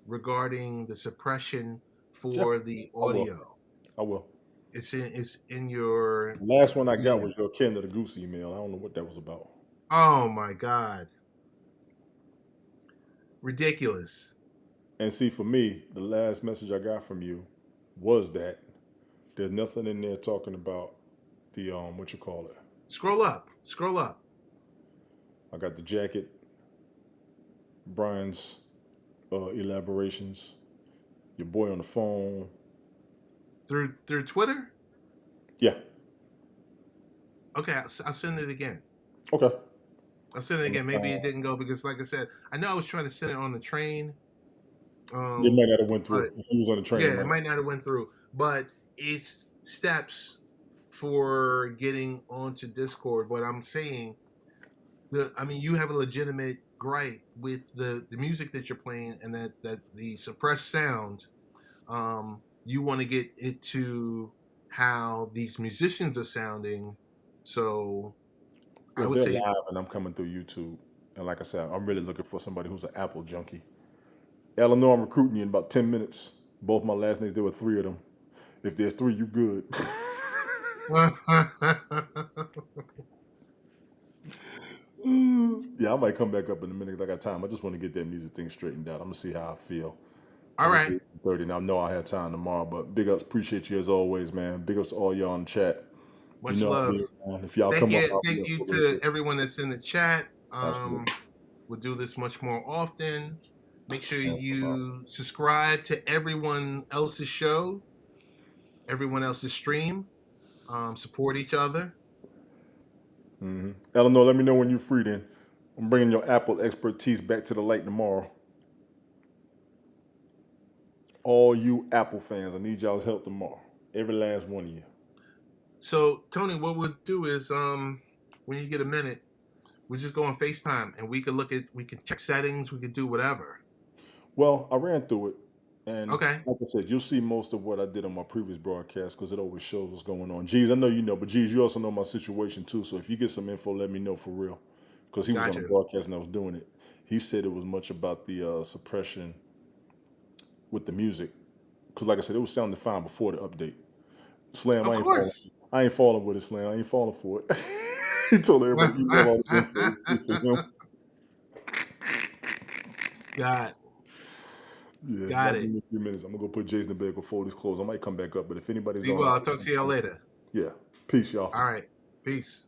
regarding the suppression Yeah, for the I will. audio. I will. It's in your The last one I got email. was your Ken of the Goose email. I don't know what that was about. Oh my God, ridiculous. And see, for me, the last message I got from you was that there's nothing in there talking about the what you call it. Scroll up, scroll up I got the jacket, Brian's elaborations, your boy on the phone. through Twitter. Yeah. Okay, I'll send it again. Okay. I'll send it On the again. Maybe phone. it didn't go because, like I said, I know I was trying to send it on the train. It Um, might not have went but through. If he was on the train, it yeah, it might. might not have went through. But it's steps for getting onto Discord. But I'm saying I mean, you have a legitimate gripe with the music that you're playing and that the suppressed sound. You want to get it to how these musicians are sounding. So I Well, would they're say, live, and I'm coming through YouTube. And like I said, I'm really looking for somebody who's an Apple junkie. Eleanor, I'm recruiting you in about 10 minutes. Both my last names, there were 3 of them. If there's 3, you good. Yeah, I might come back up in a minute 'cause I got time. I just want to get that music thing straightened out. I'm gonna see how I feel. all It's right, 8:30 now. I know I have time tomorrow, but big ups, appreciate you as always, man. Big ups to all y'all in the chat. You much know how it love. is, man. If y'all come up, I'll be Thank up you for a little to bit. everyone that's in the chat. Absolutely. We'll do this much more often. Make sure Stand for about. you subscribe to everyone else's show, everyone else's stream. Support each other. Eleanor, let me know when you're free. Then I'm bringing your Apple expertise back to the light tomorrow. All you Apple fans, I need y'all's help tomorrow. Every last one of you. So Tony, what we'll do is when you get a minute, we just go on FaceTime and we can check settings, we can do whatever. Well, I ran through it, and Okay. like I said, you'll see most of what I did on my previous broadcast because it always shows what's going on. Geez, I know you know, but geez, you also know my situation too. So if you get some info, let me know for real. Because he was on the Gotcha. broadcast and I was doing it. He said it was much about the suppression with the music. Because like I said, it was sounding fine before the update. Slam, Of I ain't falling. course. I ain't falling with it, Slam. I ain't falling for it. He told everybody email all this info for him. Got Yeah, got about it. in a few minutes. I'm gonna go put Jason to bed, go fold his clothes. I might come back up, but if anybody's Be on, well. I'll talk to you later. yeah. Peace, y'all. All right. Peace.